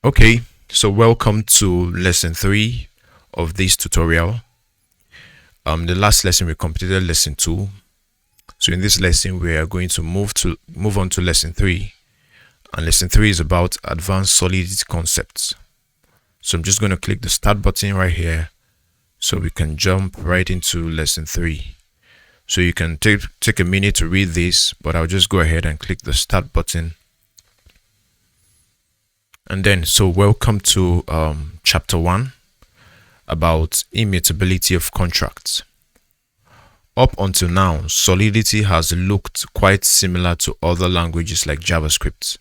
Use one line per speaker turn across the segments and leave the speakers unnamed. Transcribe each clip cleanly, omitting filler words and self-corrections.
Okay, so welcome to lesson 3 of this tutorial. The last lesson we completed lesson 2. So in this lesson we are going to move on to lesson 3, and lesson 3 is about advanced solidity concepts. So I'm just going to click the start button right here so we can jump right into lesson 3. So you can take a minute to read this, but I'll just go ahead and click the start button. And then, so welcome to chapter 1 about immutability of contracts. Up until now, Solidity has looked quite similar to other languages like JavaScript,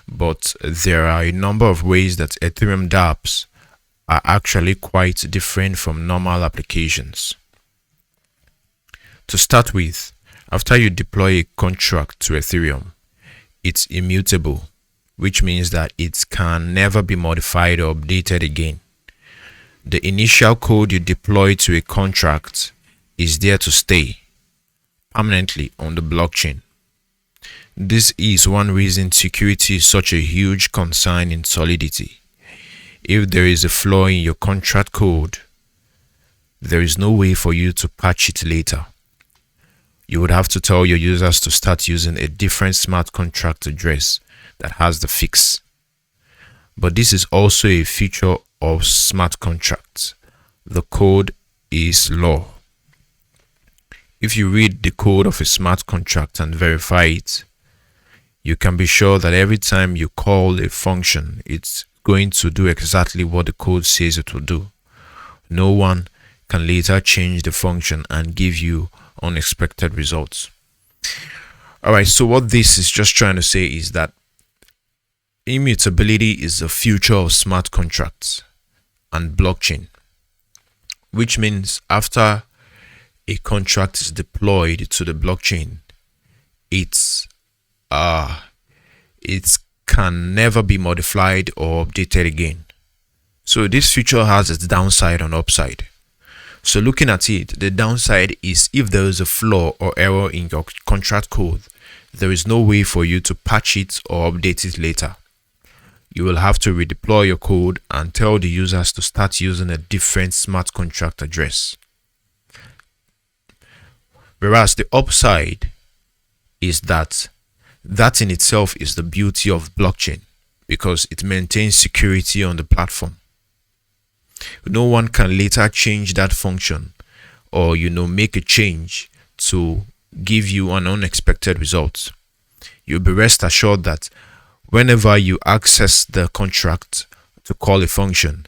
but there are a number of ways that Ethereum dApps are actually quite different from normal applications. To start with, after you deploy a contract to Ethereum, it's immutable, which means that it can never be modified or updated again. The initial code you deploy to a contract is there to stay permanently on the blockchain. This is one reason security is such a huge concern in Solidity. If there is a flaw in your contract code, there is no way for you to patch it later. You would have to tell your users to start using a different smart contract address that has the fix. But this is also a feature of smart contracts. The code is law. If you read the code of a smart contract and verify it, you can be sure that every time you call a function, it's going to do exactly what the code says it will do. No one can later change the function and give you unexpected results. Alright, so what this is just trying to say is that immutability is the future of smart contracts and blockchain, which means after a contract is deployed to the blockchain, it can never be modified or updated again. So this feature has its downside and upside. So looking at it, the downside is if there is a flaw or error in your contract code, there is no way for you to patch it or update it later. You will have to redeploy your code and tell the users to start using a different smart contract address. Whereas the upside is that in itself is the beauty of blockchain, because it maintains security on the platform. No one can later change that function or make a change to give you an unexpected result. You'll be rest assured that whenever you access the contract to call a function,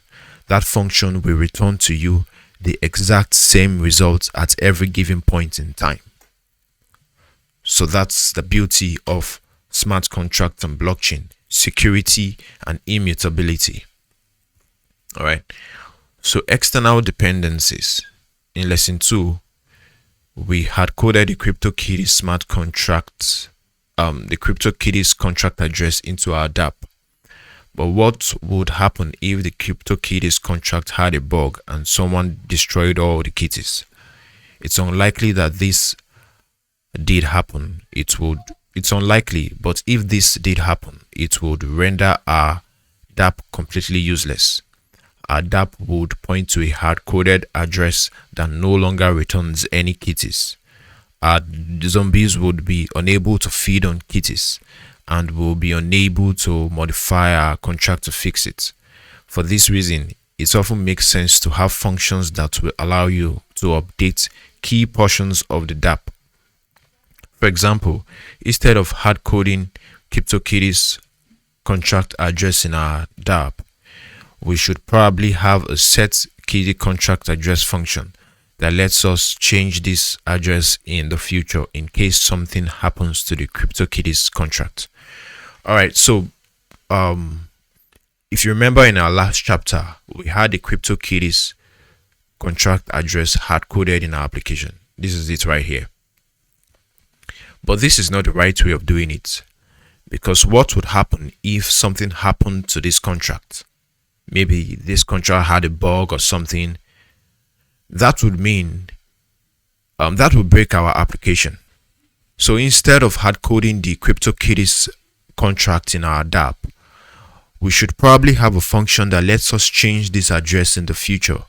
that function will return to you the exact same result at every given point in time. So that's the beauty of smart contract and blockchain: security and immutability. All right. So external dependencies. In lesson 2, we had coded the CryptoKitties smart contracts, the CryptoKitties contract address into our dApp. But what would happen if the CryptoKitties contract had a bug and someone destroyed all the kitties? It's unlikely that this did happen. It's unlikely, but if this did happen, it would render our dApp completely useless. Our dApp would point to a hard-coded address that no longer returns any kitties. Our zombies would be unable to feed on kitties and will be unable to modify our contract to fix it. For this reason, it often makes sense to have functions that will allow you to update key portions of the dApp. For example, instead of hard-coding CryptoKitties contract address in our dApp, we should probably have a set kitty contract address function that lets us change this address in the future in case something happens to the CryptoKitties contract. Alright, so if you remember in our last chapter, we had the CryptoKitties contract address hard-coded in our application. This is it right here. But this is not the right way of doing it, because what would happen if something happened to this contract? Maybe this contract had a bug or something. That would mean that would break our application. So instead of hard coding the CryptoKitties contract in our dApp, we should probably have a function that lets us change this address in the future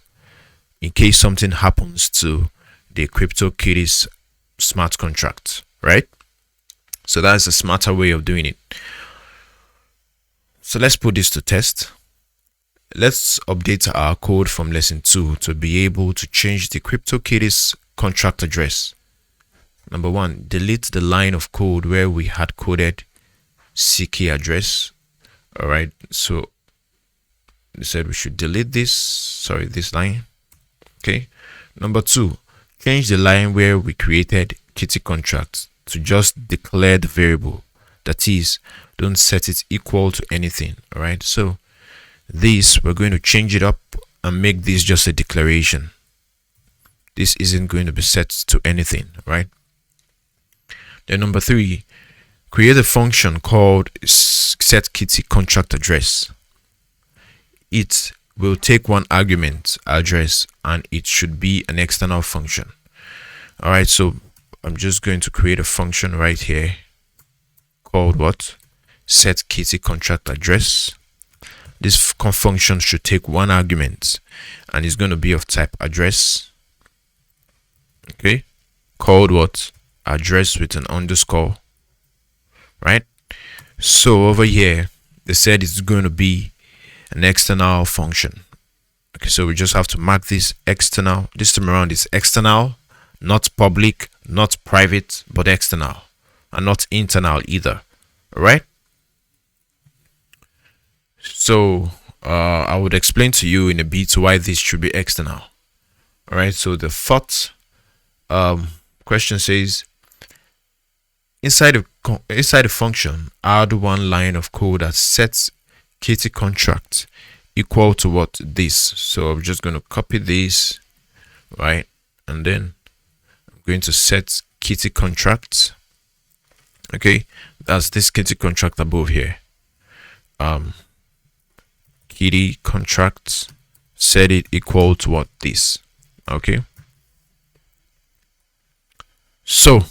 in case something happens to the CryptoKitties smart contract, right? So that's a smarter way of doing it. So let's put this to test. Let's update our code from lesson 2 to be able to change the CryptoKitties contract address. Number 1, delete the line of code where we had coded CK address. All right, so we said we should delete this line. Okay. Number 2, change the line where we created kitty contracts to just declare the variable. That is, don't set it equal to anything. All right, so this, we're going to change it up and make this just a declaration. This isn't going to be set to anything, right? Then number 3, create a function called setKitty contract address. It will take one argument, address, and it should be an external function. All right, so I'm just going to create a function right here called what? setKitty contract address. This function should take one argument and it's going to be of type address. Okay, called what? Address with an underscore, right? So over here they said it's going to be an external function. Okay, so we just have to mark this external. This time around it's external, not public, not private, but external, and not internal either. All right, so I would explain to you in a bit why this should be external. All right, so the fourth question says, inside the function, add one line of code that sets kitty contract equal to what? This. So I'm just going to copy this, right, and then I'm going to set kitty contract. Okay, that's this kitty contract above here. Kitty contract, set it equal to what? This. Okay, so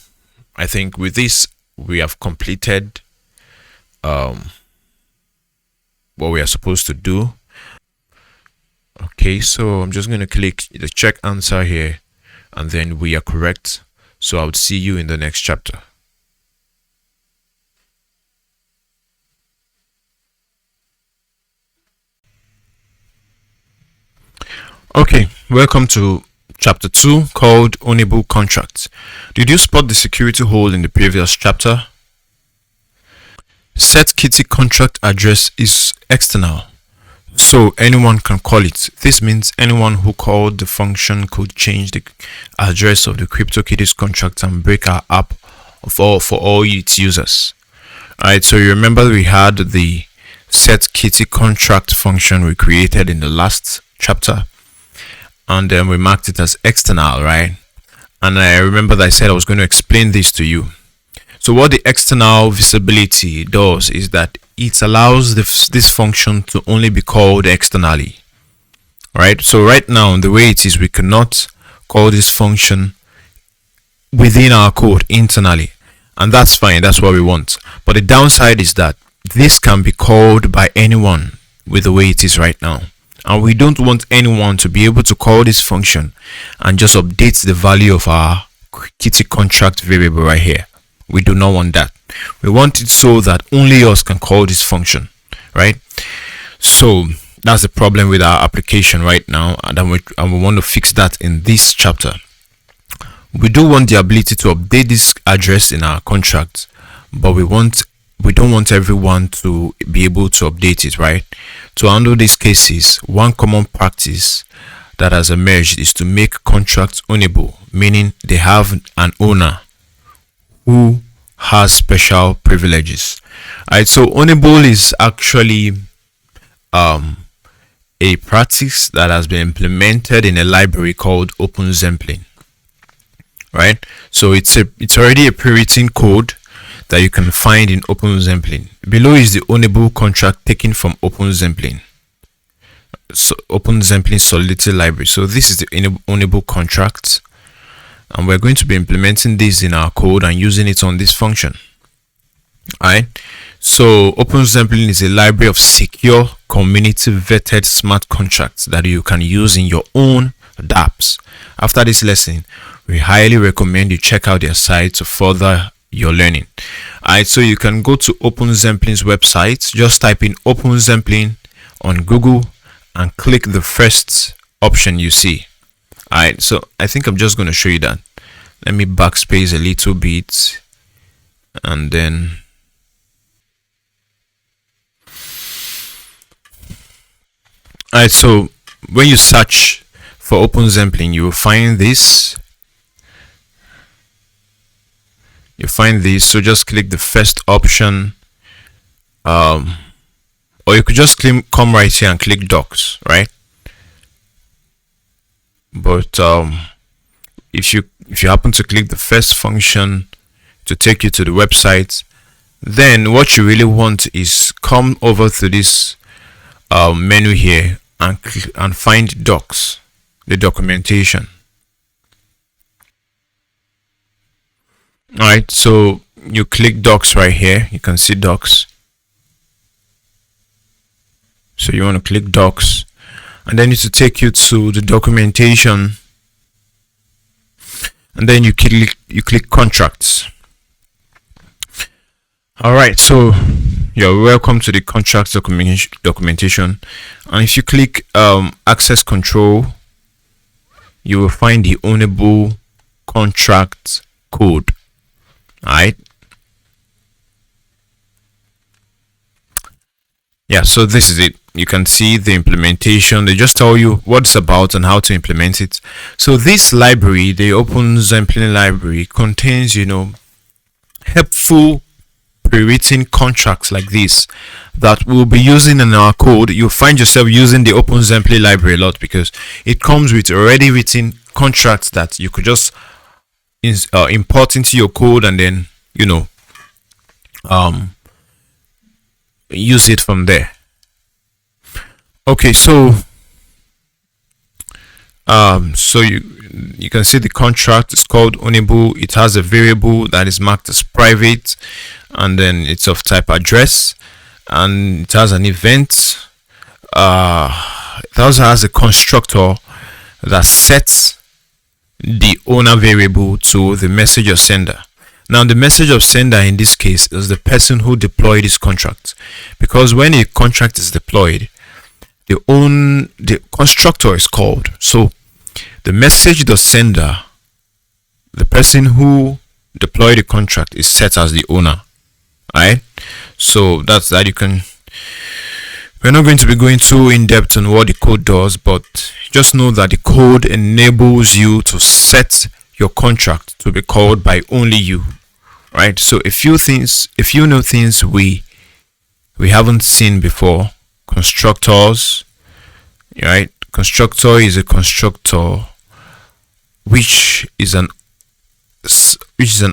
I think with this we have completed what we are supposed to do. Okay, so I'm just going to click the check answer here, and then we are correct. So I would see you in the next chapter. Okay, welcome to chapter 2 called Ownable Contracts. Did you spot the security hole in the previous chapter? setKitty contract address is external, so anyone can call it. This means anyone who called the function could change the address of the CryptoKitties contract and break our app for all its users. Alright, so you remember we had the setKitty contract function we created in the last chapter, and then we marked it as external, right? And I remember that I said I was going to explain this to you. So what the external visibility does is that it allows this function to only be called externally, right? So right now, the way it is, we cannot call this function within our code internally, and that's fine. That's what we want. But the downside is that this can be called by anyone with the way it is right now. And we don't want anyone to be able to call this function and just update the value of our kitty contract variable right here. We do not want that. We want it so that only us can call this function, right? So that's the problem with our application right now, and we want to fix that in this chapter. We do want the ability to update this address in our contract, but we don't want everyone to be able to update it, right? To handle these cases, one common practice that has emerged is to make contracts ownable, meaning they have an owner who has special privileges. Alright, so ownable is actually a practice that has been implemented in a library called OpenZempling. Right, so it's already a pre-written code that you can find in OpenZempling. Below is the ownable contract taken from OpenZempling. So OpenZempling Solidity library. So this is the ownable contract, and we're going to be implementing this in our code and using it on this function. Alright, So OpenZempling is a library of secure, community vetted smart contracts that you can use in your own dApps. After this lesson, we highly recommend you check out their site to further your learning. Alright, so you can go to OpenZempling's website. Just type in OpenZempling on Google and click the first option you see. Alright, so I think I'm just going to show you that. Let me backspace a little bit, and then alright, so when you search for OpenZempling, you will find this. So just click the first option, or you could just come right here and click docs, right? But if you happen to click the first function to take you to the website, then what you really want is come over to this menu here and find docs, the documentation. Alright, so you click docs right here. You can see docs. So you want to click docs, and then it will take you to the documentation, and then you click contracts. Alright, so you're welcome to the contracts documentation, and if you click access control, you will find the ownable contract code. Alright, yeah, so this is it. You can see the implementation. They just tell you what it's about and how to implement it. So this library, the OpenZempling library, contains, helpful pre-written contracts like this that we'll be using in our code. You'll find yourself using the OpenZempling library a lot because it comes with already written contracts that you could just import into your code and then use it from there. Okay, so you can see the contract is called ownable. It has a variable that is marked as private, and then it's of type address, and it has an event. It also has a constructor that sets the owner variable to the message of sender. Now the message of sender in this case is the person who deployed this contract, because when a contract is deployed, the constructor is called. So the message the sender, the person who deployed the contract, is set as the owner. Alright, so that's that. We're not going to be going too in depth on what the code does, but just know that the code enables you to set your contract to be called by only you, right? So if you know things we haven't seen before, constructors, right? Constructor is a constructor which is an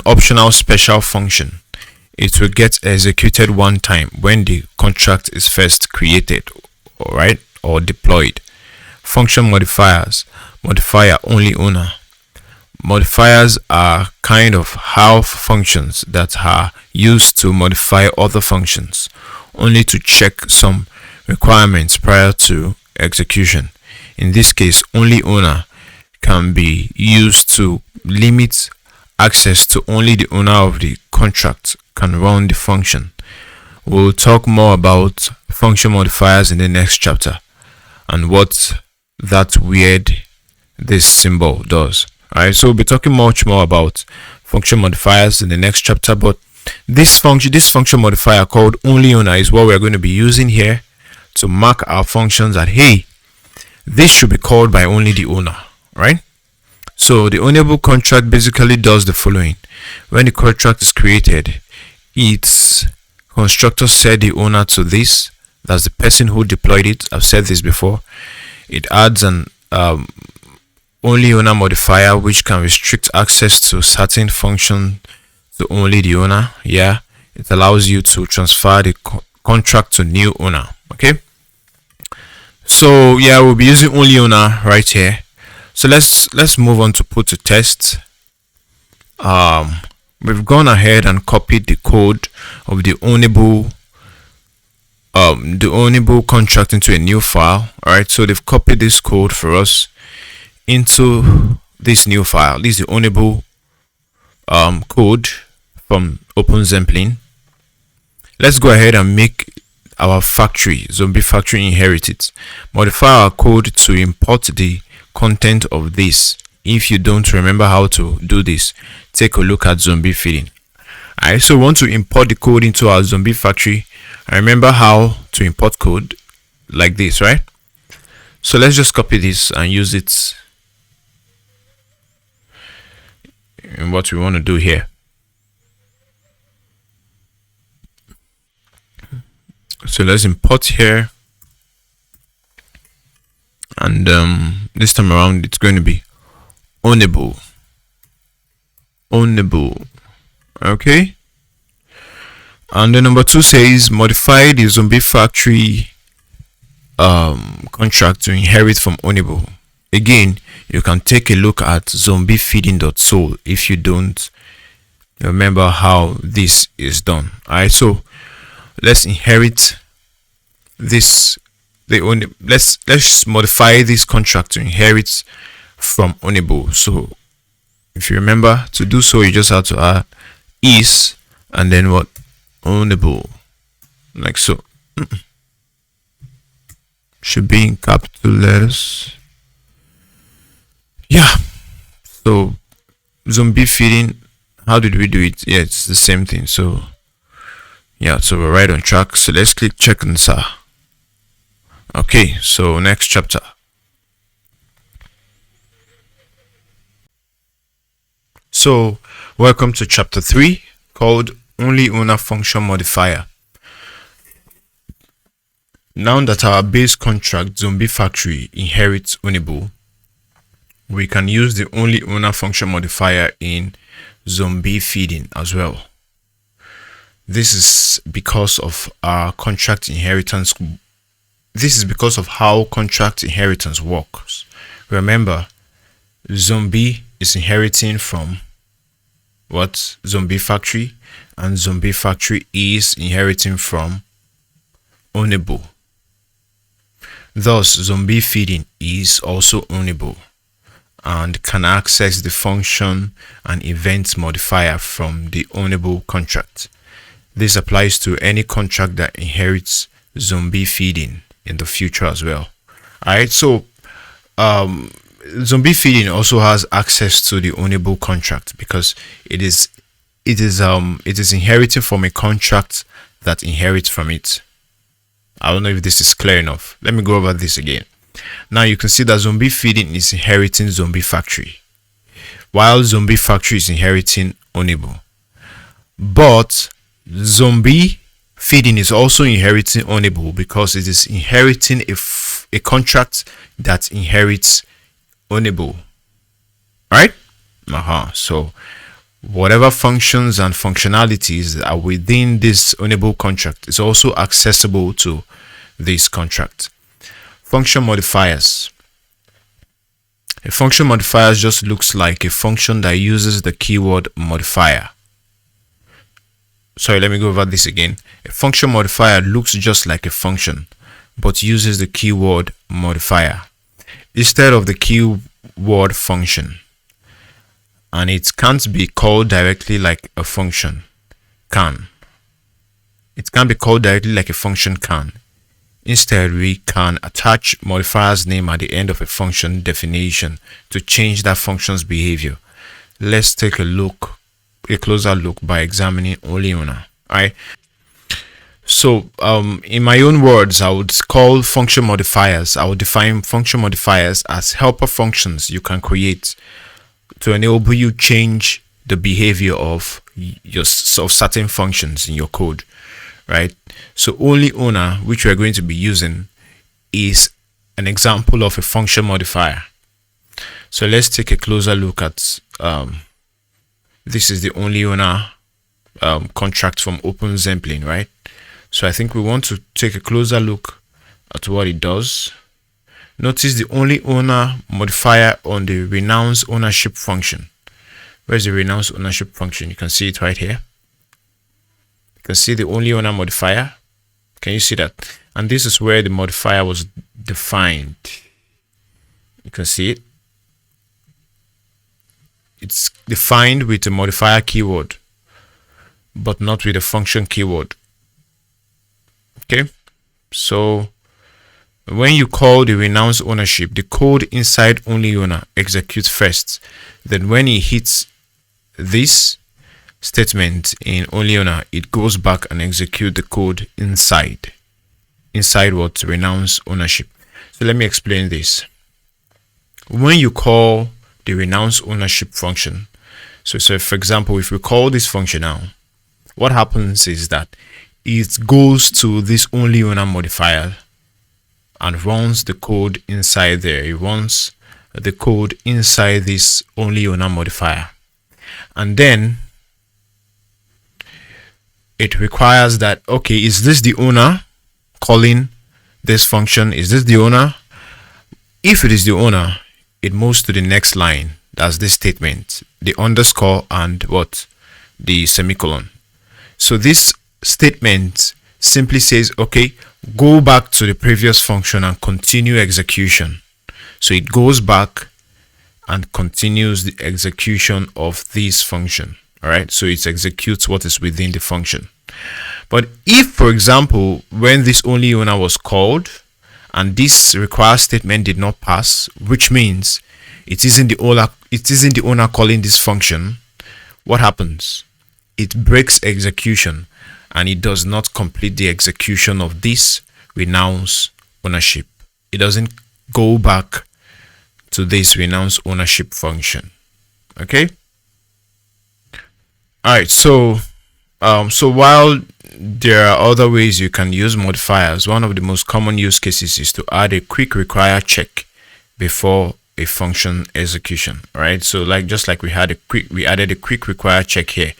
optional special function. It will get executed one time when the contract is first created, alright, or deployed. Function modifiers: modifier only owner. Modifiers are kind of half functions that are used to modify other functions, only to check some requirements prior to execution. In this case, only owner can be used to limit access to only the owner of the contract can run the function. We'll talk more about function modifiers in the next chapter and what that weird this symbol does. Alright, so we'll be talking much more about function modifiers in the next chapter, but this function modifier called only owner is what we're going to be using here to mark our functions that, hey, this should be called by only the owner, right? So the ownable contract basically does the following. When the contract is created, its constructor set the owner to this. That's the person who deployed it. I've said this before. It adds an only owner modifier which can restrict access to certain function to only the owner. Yeah, it allows you to transfer the contract to new owner. Okay, so yeah, we'll be using only owner right here. So let's move on to put to test. We've gone ahead and copied the code of the ownable the ownable contract into a new file. All right, so they've copied this code for us into this new file. This is the ownable code from OpenZemplin. Let's go ahead and make our factory, zombie factory, inherit it. Modify our code to import the content of this. If you don't remember how to do this, take a look at zombie feeding. I also want to import the code into our zombie factory. I remember how to import code like this, right? So let's just copy this and use it in what we want to do here. So let's import here, and this time around it's going to be ownable. Okay, and then number 2 says modify the zombie factory contract to inherit from ownable. Again, you can take a look at zombiefeeding.sol if you don't remember how this is done. All right, so let's inherit this. Let's modify this contract to inherit from ownable. So if you remember, to do so you just have to add is and then what, ownable, like so. Should be in capital letters. Yeah, so zombie feeding, how did we do it? Yeah, it's the same thing. So yeah, so we're right on track. So let's click check answer. Okay, so next chapter. So welcome to chapter 3 called only owner function modifier. Now that our base contract zombie factory inherits ownable, we can use the only owner function modifier in zombie feeding as well. This is because of our contract inheritance. This is because of how contract inheritance works. Remember, zombie is inheriting from what? Zombie factory, and zombie factory is inheriting from ownable. Thus, zombie feeding is also ownable and can access the function and event modifier from the ownable contract. This applies to any contract that inherits zombie feeding in the future as well. Alright, so zombie feeding also has access to the ownable contract because it is inheriting from a contract that inherits from it. I don't know if this is clear enough. Let me go over this again. Now you can see that zombie feeding is inheriting zombie factory, while zombie factory is inheriting ownable. But zombie feeding is also inheriting ownable because it is inheriting a contract that inherits ownable. Right? So whatever functions and functionalities that are within this ownable contract is also accessible to this contract. Function modifiers. A function modifier just looks like a function that uses the keyword modifier. Sorry, let me go over this again. A function modifier looks just like a function but uses the keyword modifier instead of the keyword function. And it can't be called directly like a function can. It can't be called directly like a function can. Instead, we can attach modifier's name at the end of a function definition to change that function's behavior. Let's take a closer look by examining only owner. Alright. So in my own words, I would call function modifiers. I would define function modifiers as helper functions you can create to enable you change the behavior of certain functions in your code, right? So only owner, which we're going to be using, is an example of a function modifier. So let's take a closer look at this is the only owner contract from OpenZemplin, right? So I think we want to take a closer look at what it does. Notice the only owner modifier on the renounce ownership function. Where's the renounce ownership function? You can see it right here. You can see the only owner modifier. Can you see that? And this is where the modifier was defined. You can see it. It's defined with a modifier keyword, but not with a function keyword. Okay, so when you call the renounce ownership, the code inside only owner executes first. Then when it hits this statement in only owner, it goes back and execute the code inside what? Renounce ownership. So let me explain this. When you call the renounce ownership function, so for example, if we call this function now, what happens is that it goes to this only owner modifier and runs the code inside there. It runs the code inside this only owner modifier, and then it requires that, okay, is this the owner calling this function? Is this the owner? If it is the owner, it moves to the next line. That's this statement, the underscore and what? The semicolon. So this statement simply says, okay, go back to the previous function and continue execution. So it goes back and continues the execution of this function. All right, so it executes what is within the function. But if, for example, when this only owner was called and this require statement did not pass, which means it isn't the owner calling this function, what happens? It breaks execution and it does not complete the execution of this renounce ownership. It doesn't go back to this renounce ownership function. Okay. All right. So while there are other ways you can use modifiers, one of the most common use cases is to add a quick require check before a function execution. All right. So just like we added a quick require check here.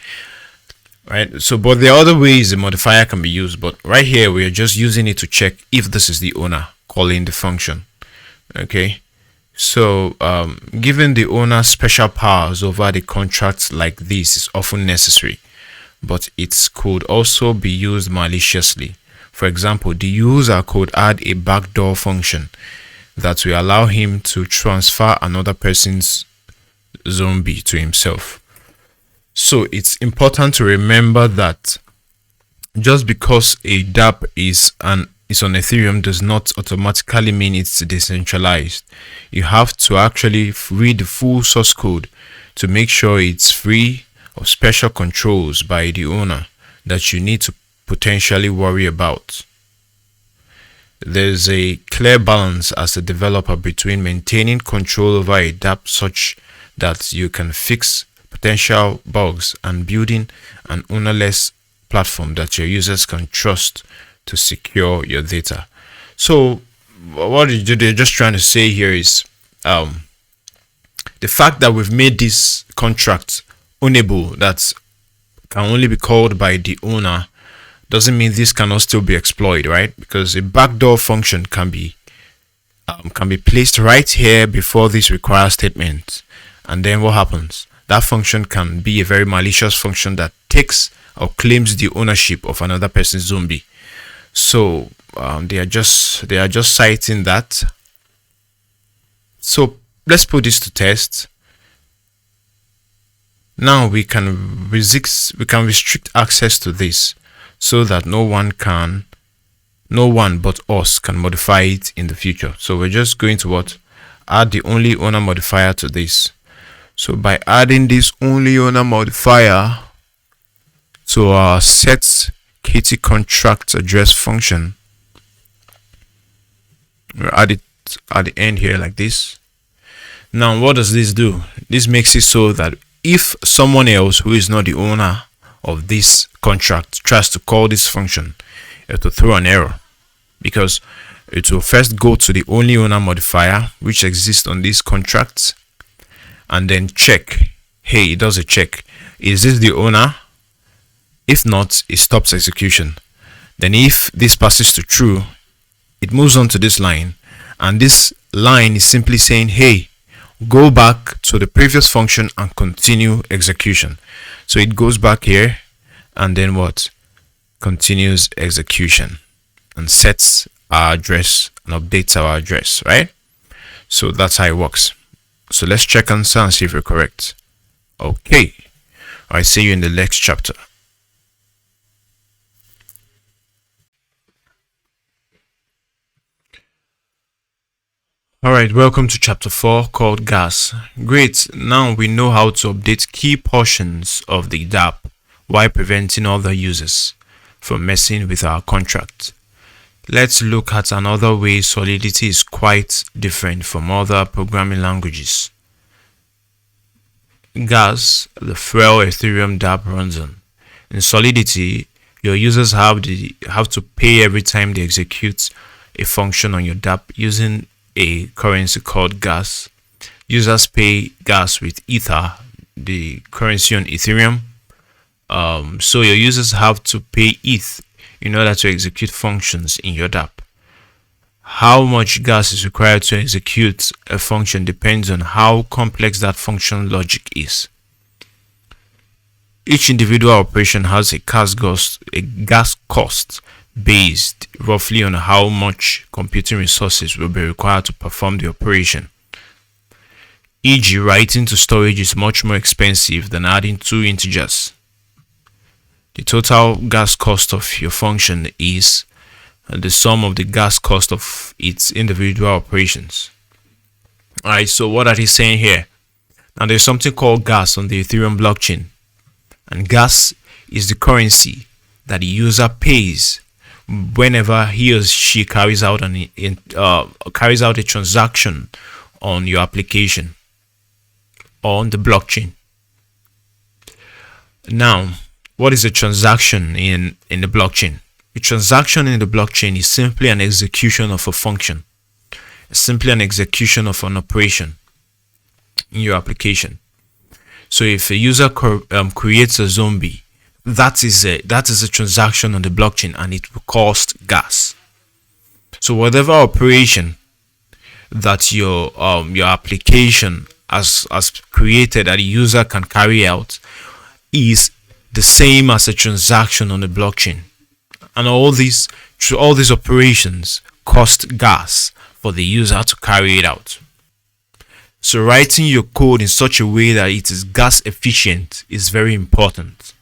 Right. So, but there are other ways the modifier can be used, but right here we are just using it to check if this is the owner calling the function. Okay. So, giving the owner special powers over the contracts like this is often necessary, but it could also be used maliciously. For example, the user could add a backdoor function that will allow him to transfer another person's zombie to himself. So it's important to remember that just because a dApp is on Ethereum does not automatically mean it's decentralized. You have to actually read the full source code to make sure it's free of special controls by the owner that you need to potentially worry about. There's a clear balance as a developer between maintaining control over a dApp such that you can fix potential bugs and building an ownerless platform that your users can trust to secure your data. So what they're just trying to say here is the fact that we've made this contract ownable that can only be called by the owner doesn't mean this cannot still be exploited, right? Because a backdoor function can be placed right here before this require statement, and then what happens? That function can be a very malicious function that takes or claims the ownership of another person's zombie. So they are just citing that. So let's put this to test. Now we can restrict access to this so that no one but us can modify it in the future. So we're just going to add the only owner modifier to this. So by adding this only owner modifier to our set kitty contract address function, we'll add it at the end here like this. Now what does this do? This makes it so that if someone else who is not the owner of this contract tries to call this function, it will throw an error, because it will first go to the only owner modifier which exists on these contracts and then check. Hey, it does a check. Is this the owner? If not, it stops execution. Then if this passes to true, it moves on to this line, and this line is simply saying, hey, go back to the previous function and continue execution. So it goes back here and then continues execution. and sets our address and updates our address, right? So that's how it works. So let's check answer and see if we're correct. Okay. I see you in the next chapter. Alright, welcome to chapter 4 called gas. Great, now we know how to update key portions of the dApp while preventing other users from messing with our contract. Let's look at another way Solidity is quite different from other programming languages. Gas, the fuel Ethereum dApp runs on. In Solidity, your users have to pay every time they execute a function on your dApp using a currency called gas. Users pay gas with Ether, the currency on Ethereum. So your users have to pay ETH in order to execute functions in your dApp. How much gas is required to execute a function depends on how complex that function logic is. Each individual operation has a gas cost based roughly on how much computing resources will be required to perform the operation. E.g., writing to storage is much more expensive than adding two integers. The total gas cost of your function is the sum of the gas cost of its individual operations. Alright, so what are they saying here? Now there's something called gas on the Ethereum blockchain, and gas is the currency that the user pays whenever he or she carries out a transaction on your application on the blockchain. Now, what is a transaction in the blockchain? A transaction in the blockchain is simply an execution of a function. It's simply an execution of an operation in your application. So if a user creates a zombie, that is a transaction on the blockchain, and it will cost gas. So whatever operation that your application has created that a user can carry out is the same as a transaction on the blockchain, and all these operations cost gas for the user to carry it out. So writing your code in such a way that it is gas efficient is very important,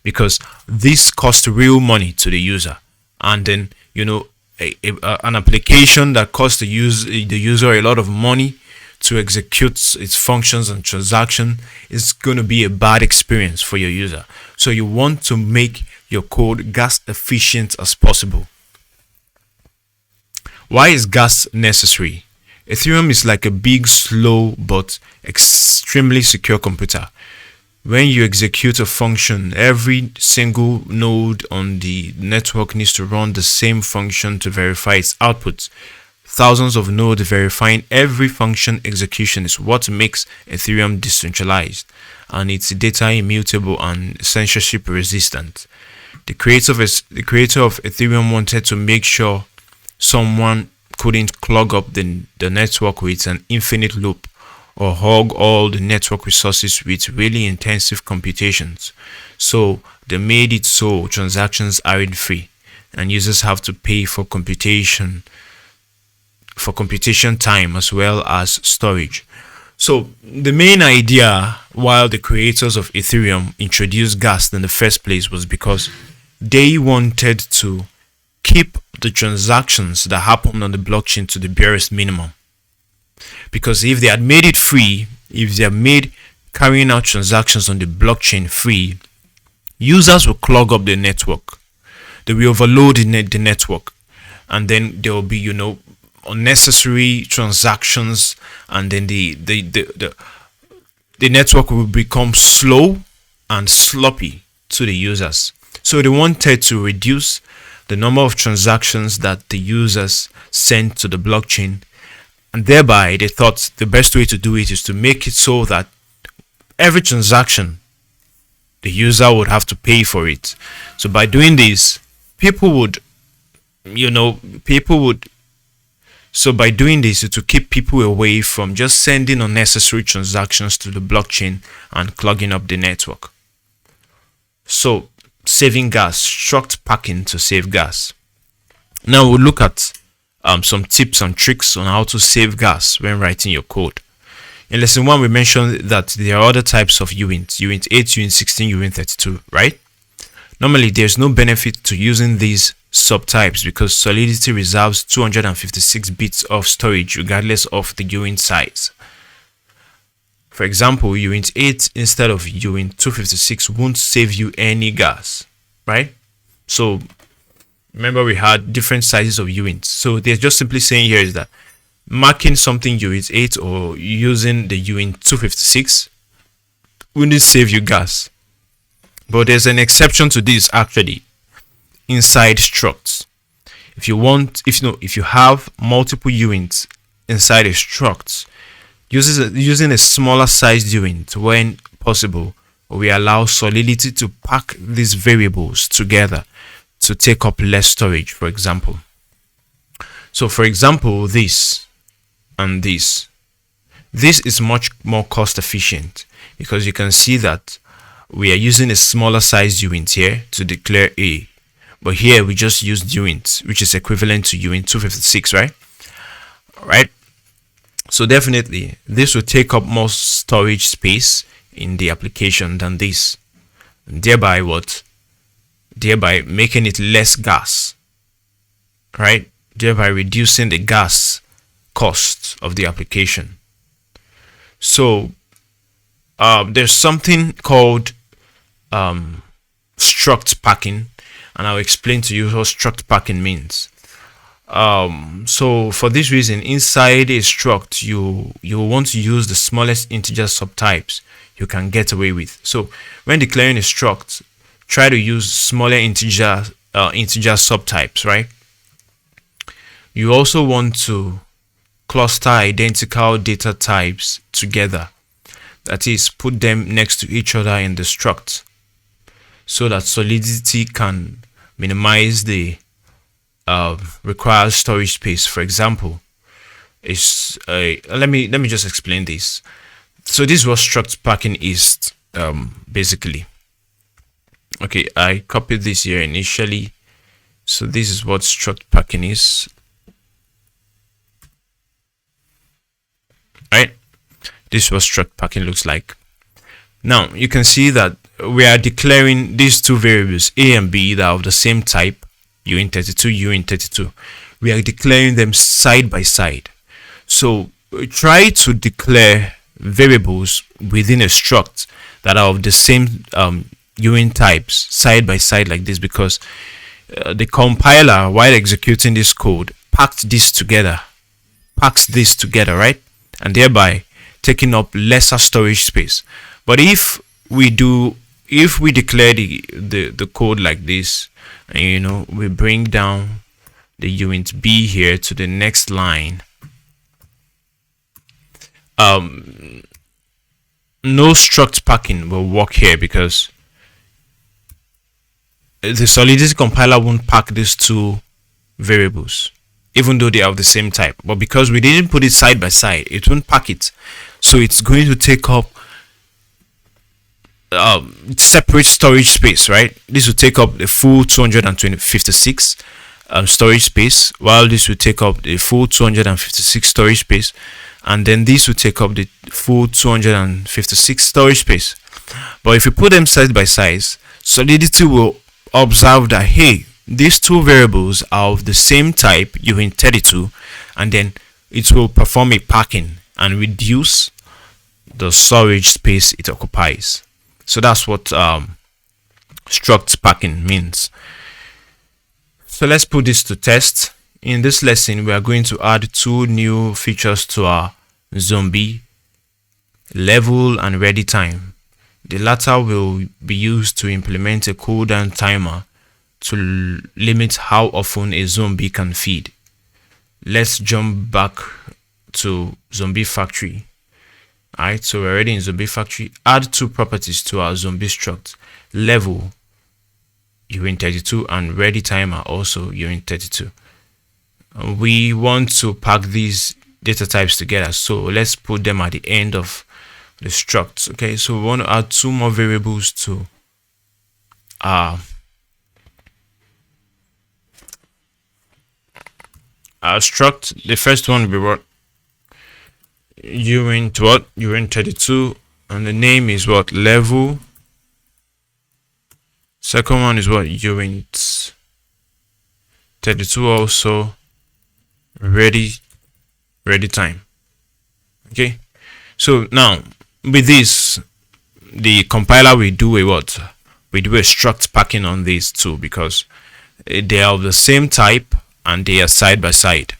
because this costs real money to the user. And then an application that costs the user a lot of money to execute its functions and transaction is going to be a bad experience for your user. So you want to make your code gas efficient as possible. Why is gas necessary? Ethereum is like a big, slow, but extremely secure computer. When you execute a function, every single node on the network needs to run the same function to verify its output. Thousands of nodes verifying every function execution is what makes Ethereum decentralized, and its data immutable and censorship resistant. The creator of Ethereum wanted to make sure someone couldn't clog up the network with an infinite loop or hog all the network resources with really intensive computations. So they made it so transactions aren't free, and users have to pay for computation time as well as storage. So the main idea while the creators of Ethereum introduced gas in the first place was because they wanted to keep the transactions that happen on the blockchain to the barest minimum. Because if they had made it free, if they had made carrying out transactions on the blockchain free, users will clog up the network. They will overload the network, and then there will be unnecessary transactions, and then the network will become slow and sloppy to the users. So they wanted to reduce the number of transactions that the users send to the blockchain, and thereby they thought the best way to do it is to make it so that every transaction the user would have to pay for it. So by doing this, so by doing this, it will keep people away from just sending unnecessary transactions to the blockchain and clogging up the network. So saving gas, struct packing to save gas. Now we'll look at some tips and tricks on how to save gas when writing your code. In lesson 1, we mentioned that there are other types of uint 8, uint 16, uint 32, right? Normally, there's no benefit to using these subtypes because Solidity reserves 256 bits of storage regardless of the uint size. For example, uint 8 instead of uint 256 won't save you any gas, right? So remember, we had different sizes of uints. So they're just simply saying here is that marking something uint 8 or using the uint 256 wouldn't save you gas. But there's an exception to this actually inside structs. If you have multiple uints inside a struct, using a smaller sized uint when possible, we allow Solidity to pack these variables together to take up less storage, for example. So for example, this and this is much more cost efficient because you can see that we are using a smaller size uint here to declare A, but here we just used uint, which is equivalent to uint 256, right? So definitely this will take up more storage space in the application than this, thereby making it less gas, right? Thereby reducing the gas cost of the application. So there's something called struct packing, and I'll explain to you what struct packing means. So for this reason, inside a struct, you want to use the smallest integer subtypes you can get away with. So when declaring a struct, try to use smaller integer subtypes, right? You also want to cluster identical data types together, that is, put them next to each other in the struct, so that Solidity can minimize the required storage space. For example, let me just explain this. So this is what struct packing is, basically. Okay, I copied this here initially. So this is what struct packing is, right? This is what struct packing looks like. Now you can see that we are declaring these two variables A and B that are of the same type, uint32, uint32. We are declaring them side by side. So try to declare variables within a struct that are of the same uint types side by side like this, because the compiler, while executing this code, packs this together, right? And thereby taking up lesser storage space. But if we declare the code like this, and we bring down the uint B here to the next line, no struct packing will work here because the Solidity compiler won't pack these two variables, even though they are of the same type. But because we didn't put it side by side, it won't pack it. So it's going to take up separate storage space, right? This will take up the full 256 storage space, while this will take up the full 256 storage space, and then this will take up the full 256 storage space. But if you put them side by side, Solidity will observe that, hey, these two variables are of the same type, uint32, and then it will perform a packing and reduce the storage space it occupies. So that's what struct packing means. So let's put this to test. In this lesson, we are going to add two new features to our zombie: level and ready time. The latter will be used to implement a cooldown timer to limit how often a zombie can feed. Let's jump back to Zombie Factory. Alright, so we're already in Zombie Factory. Add two properties to our zombie struct: level uint32 and ready timer also uint32. We want to pack these data types together, so let's put them at the end of the structs. Okay, so we want to add two more variables to Our struct, the first one will be what? Uint what? Uint 32, and the name is what? Level. Second one is what? Uint 32 also. Ready time. Okay. So now with this, the compiler will do a what? We do a struct packing on these two because they are of the same type and they are side by side.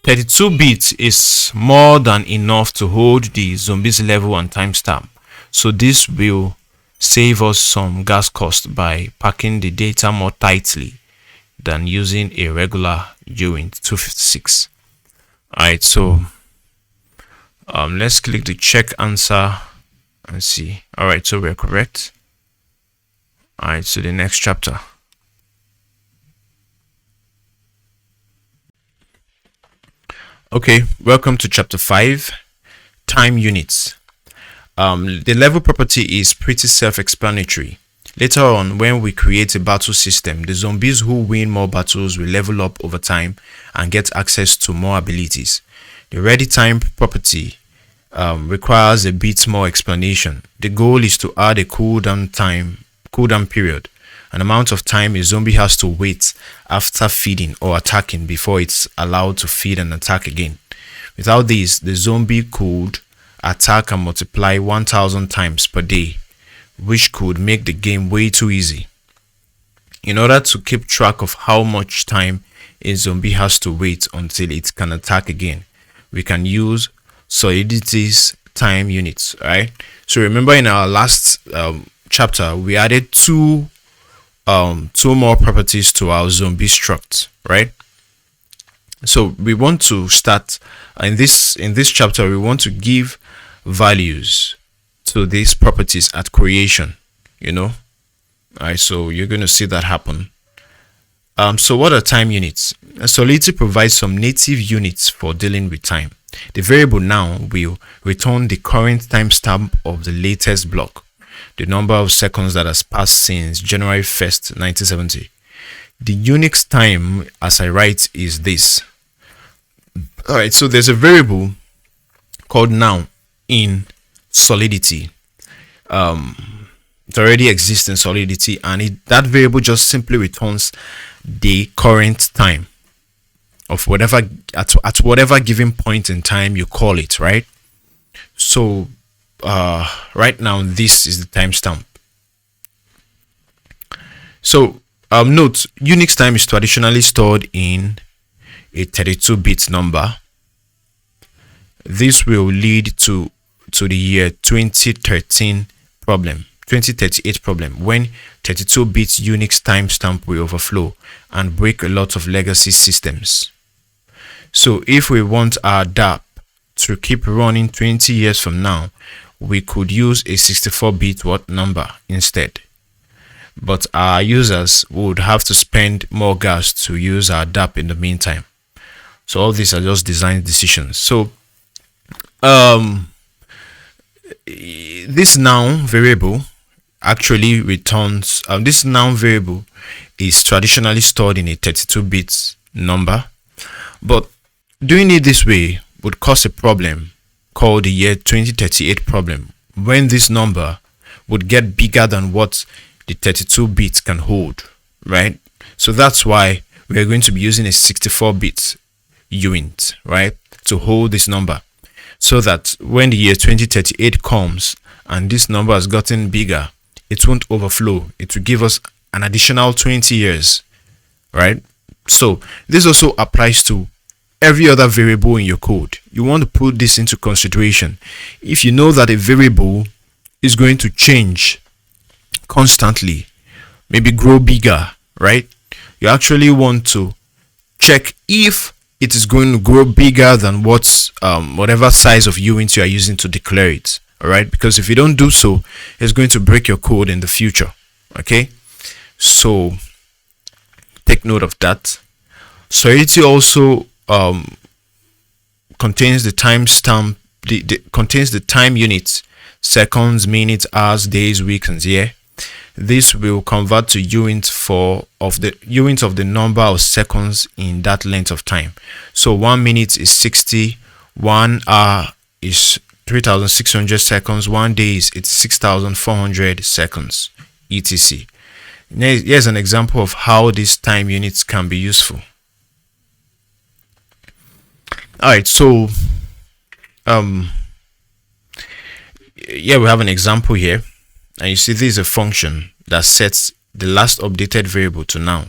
32 bits is more than enough to hold the zombies level and timestamp. So this will save us some gas cost by packing the data more tightly than using a regular uint 256. Alright, so let's click the check answer and see. Alright, so we're correct. Alright, so the next chapter. Okay, welcome to chapter 5, time units. The level property is pretty self-explanatory. Later on, when we create a battle system, the zombies who win more battles will level up over time and get access to more abilities. The ready time property requires a bit more explanation. The goal is to add a cooldown period, an amount of time a zombie has to wait after feeding or attacking before it's allowed to feed and attack again. Without this, the zombie could attack and multiply 1000 times per day, which could make the game way too easy. In order to keep track of how much time a zombie has to wait until it can attack again, we can use Solidity's time units, right? So remember in our last chapter, we added two more properties to our zombie struct, right? So we want to start in this chapter. We want to give values to these properties at creation, all right, so you're going to see that happen. So what are time units? Solidity provides some native units for dealing with time. The variable now will return the current timestamp of the latest block, the number of seconds that has passed since January 1st, 1970. The Unix time, as I write, is this. All right, so there's a variable called now in Solidity. It already exists in Solidity, and that variable just simply returns the current time of whatever at whatever given point in time you call it, right? So right now this is the timestamp. So note, Unix time is traditionally stored in a 32-bit number. This will lead to the year 2038 problem, when 32-bit Unix timestamp will overflow and break a lot of legacy systems. So if we want our DAP to keep running 20 years from now, we could use a 64-bit number instead. But our users would have to spend more gas to use our DAP in the meantime. So all these are just design decisions. So this noun variable actually returns, this noun variable is traditionally stored in a 32-bit number, but doing it this way would cause a problem called the year 2038 problem, when this number would get bigger than what the 32-bit can hold, right? So that's why we are going to be using a 64-bit uint, right, to hold this number, so that when the year 2038 comes and this number has gotten bigger, it won't overflow. It will give us an additional 20 years, right? So this also applies to every other variable in your code. You want to put this into consideration. If you know that a variable is going to change constantly, maybe grow bigger, right? You actually want to check if it is going to grow bigger than whatever size of uint you are using to declare it. All right, because if you don't do so, it's going to break your code in the future. Okay, so take note of that. Solidity also contains the timestamp, contains the time units: seconds, minutes, hours, days, weeks, and year. this will convert to units of the number of seconds in that length of time. So 1 minute is 60, 1 hour is 3,600 seconds, 1 day is 6,400 seconds, etc. Here's an example of how these time units can be useful. All right, so we have an example here, and you see this is a function that sets the last updated variable to now,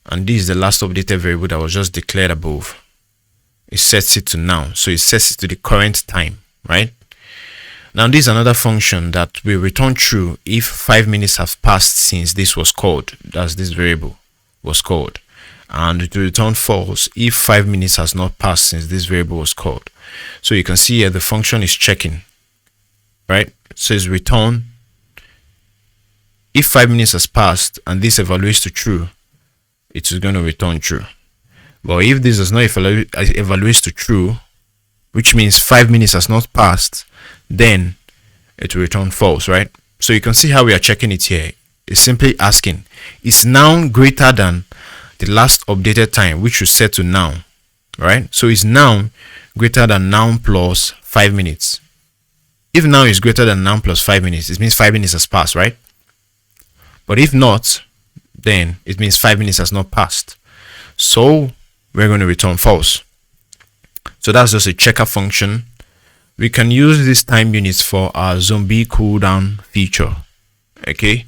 and this is the last updated variable that was just declared above. It sets it to now, so it sets it to the current time, right? Now this is another function that will return true if 5 minutes have passed since this was called, as this variable was called, and it will return false if 5 minutes has not passed since this variable was called. So you can see here the function is checking, right? It says return if 5 minutes has passed and this evaluates to true, it is going to return true. But if this does not evaluate to true, which means 5 minutes has not passed, then it will return false, right? So you can see how we are checking it here. It's simply asking, is now greater than the last updated time, which we set to now, right? So is now greater than now plus 5 minutes. If now is greater than now plus 5 minutes, it means 5 minutes has passed, right? But if not, then it means 5 minutes has not passed. So we're going to return false. So that's just a checker function. We can use these time units for our zombie cooldown feature. Okay.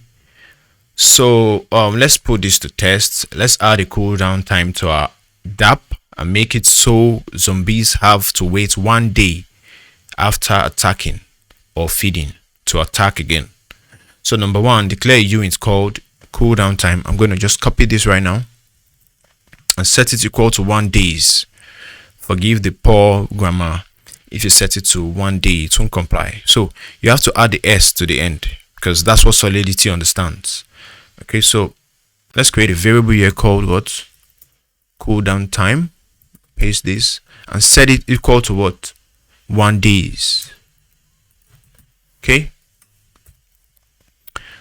So let's put this to test. Let's add a cooldown time to our DApp and make it so zombies have to wait 1 day after attacking or feeding to attack again. So number one, declare a unit called cooldown time. I'm going to just copy this right now and set it equal to 1 day. Forgive the poor grammar. If you set it to 1 day, it won't comply. So you have to add the S to the end because that's what Solidity understands. Okay, so let's create a variable here called what? Cooldown time. Paste this and set it equal to what? 1 day. Okay.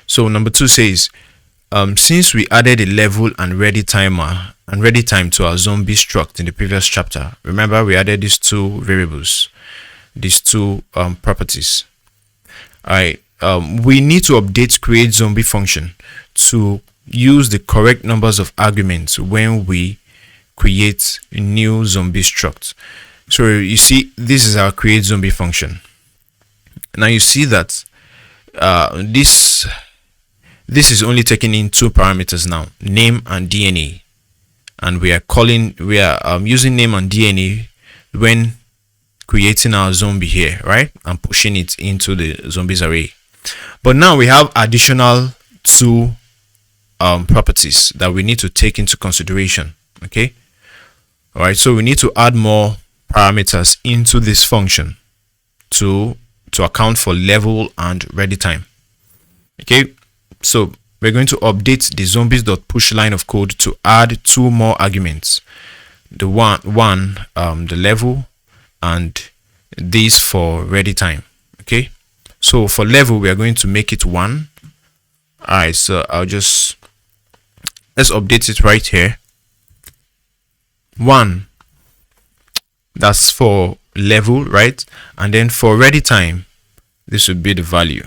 So number two says, since we added a level and ready time to our zombie struct in the previous chapter, remember we added these two variables, these two properties. All right, we need to update create zombie function to use the correct numbers of arguments when we create a new zombie struct. So you see, this is our create zombie function. Now you see that this is only taking in two parameters now, name and DNA, and we are using name and DNA when creating our zombie here, right, and pushing it into the zombies array. But now we have additional two properties that we need to take into consideration. Okay, all right, so we need to add more parameters into this function to account for level and ready time. Okay, so we're going to update the zombies.push line of code to add two more arguments, the the level, and this for ready time. Okay, so for level we are going to make it 1. All right, so let's update it right here. 1, that's for level, right? And then for ready time, this would be the value.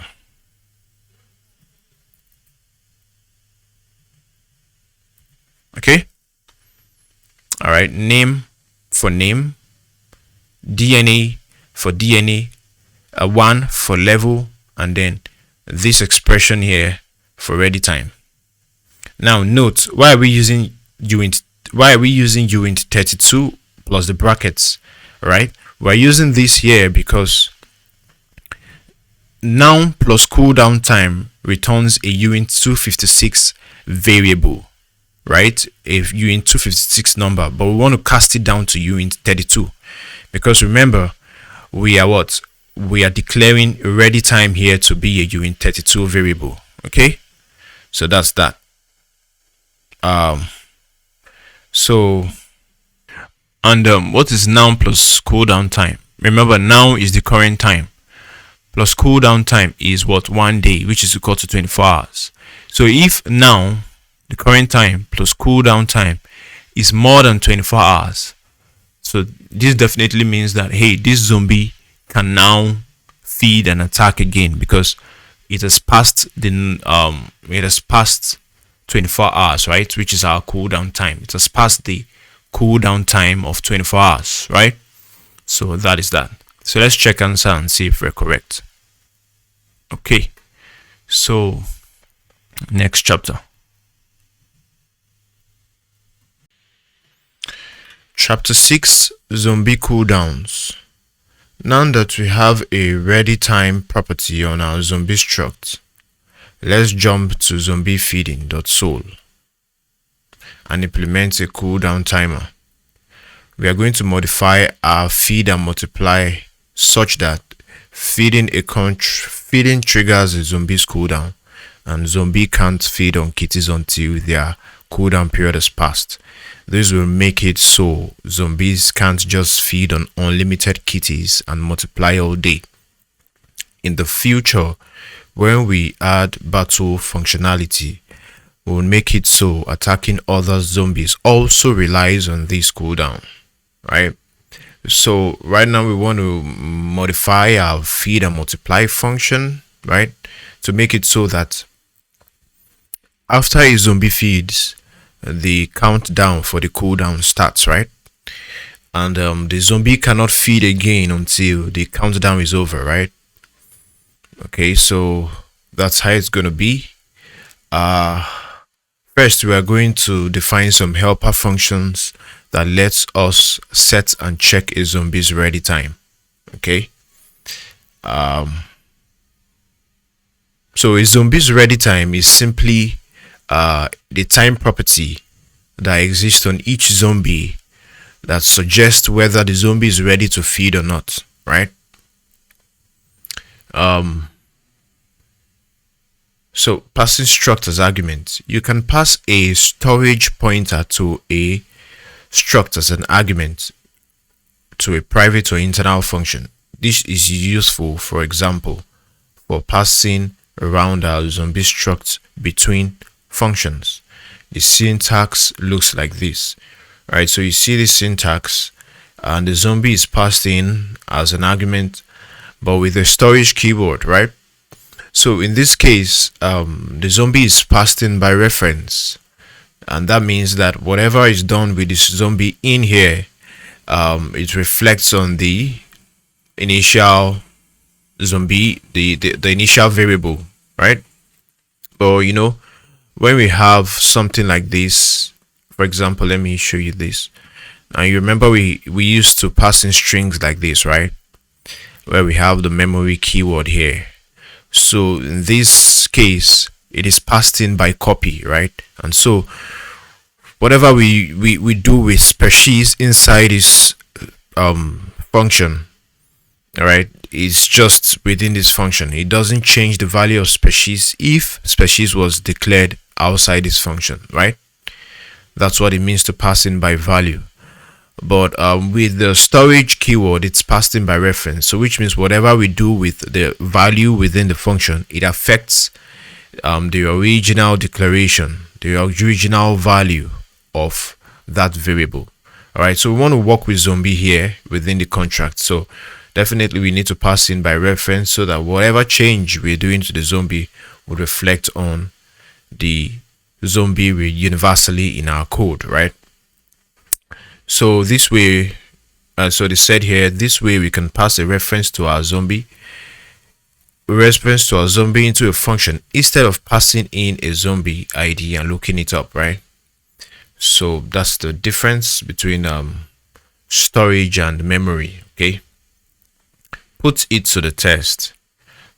Okay, all right, name for name, DNA for DNA, 1 for level, and then this expression here for ready time. Now note, why are we using uint 32 plus the brackets? Right, we're using this here because now plus cooldown time returns a uint 256 variable, right? A uint 256 number, but we want to cast it down to uint 32 because remember we are declaring ready time here to be a uint 32 variable. Okay, so that's that. What is now plus cooldown time? Remember, now is the current time, plus cooldown time is what? 1 day, which is equal to 24 hours. So if now the current time plus cooldown time is more than 24 hours, so this definitely means that, hey, this zombie can now feed and attack again, because it has passed 24 hours, right? Which is our cooldown time. It has passed the cooldown time of 24 hours, right? So that is that. So let's check answer and see if we're correct. Okay, so next chapter. Chapter 6, Zombie Cooldowns. Now that we have a ready time property on our zombie struct, let's jump to zombie feeding.sol and implement a cooldown timer. We are going to modify our feed and multiply such that feeding triggers a zombie's cooldown, and zombie can't feed on kitties until their cooldown period has passed. This will make it so zombies can't just feed on unlimited kitties and multiply all day. In the future, when we add battle functionality, we'll make it so attacking other zombies also relies on this cooldown, right? So right now we want to modify our feed and multiply function, right, to make it so that after a zombie feeds, the countdown for the cooldown starts, right? And the zombie cannot feed again until the countdown is over, right? Okay, so that's how it's going to be. First, we are going to define some helper functions that lets us set and check a zombie's ready time. Okay. So a zombie's ready time is simply the time property that exists on each zombie that suggests whether the zombie is ready to feed or not, right? So passing struct as argument, you can pass a storage pointer to a struct as an argument to a private or internal function. This is useful, for example, for passing around our zombie struct between functions. The syntax looks like this, right? So you see the syntax, and the zombie is passed in as an argument, but with a storage keyword, right? So in this case, the zombie is passed in by reference, and that means that whatever is done with this zombie in here, it reflects on the initial zombie, the initial variable, right? But you know, when we have something like this, for example, let me show you this. Now you remember we used to pass in strings like this, right? Where we have the memory keyword here. So in this case, it is passed in by copy, right? And so whatever we do with species inside this function, all right, is just within this function. It doesn't change the value of species if species was declared outside this function, right? That's what it means to pass in by value. But with the storage keyword, it's passed in by reference. So which means whatever we do with the value within the function, it affects the original declaration, the original value of that variable. All right, so we want to work with zombie here within the contract. So definitely we need to pass in by reference so that whatever change we're doing to the zombie would reflect on the zombie universally in our code, right? So this way, so they said here, this way we can pass a reference to our zombie into a function instead of passing in a zombie ID and looking it up, right? So that's the difference between storage and memory. Okay, put it to the test.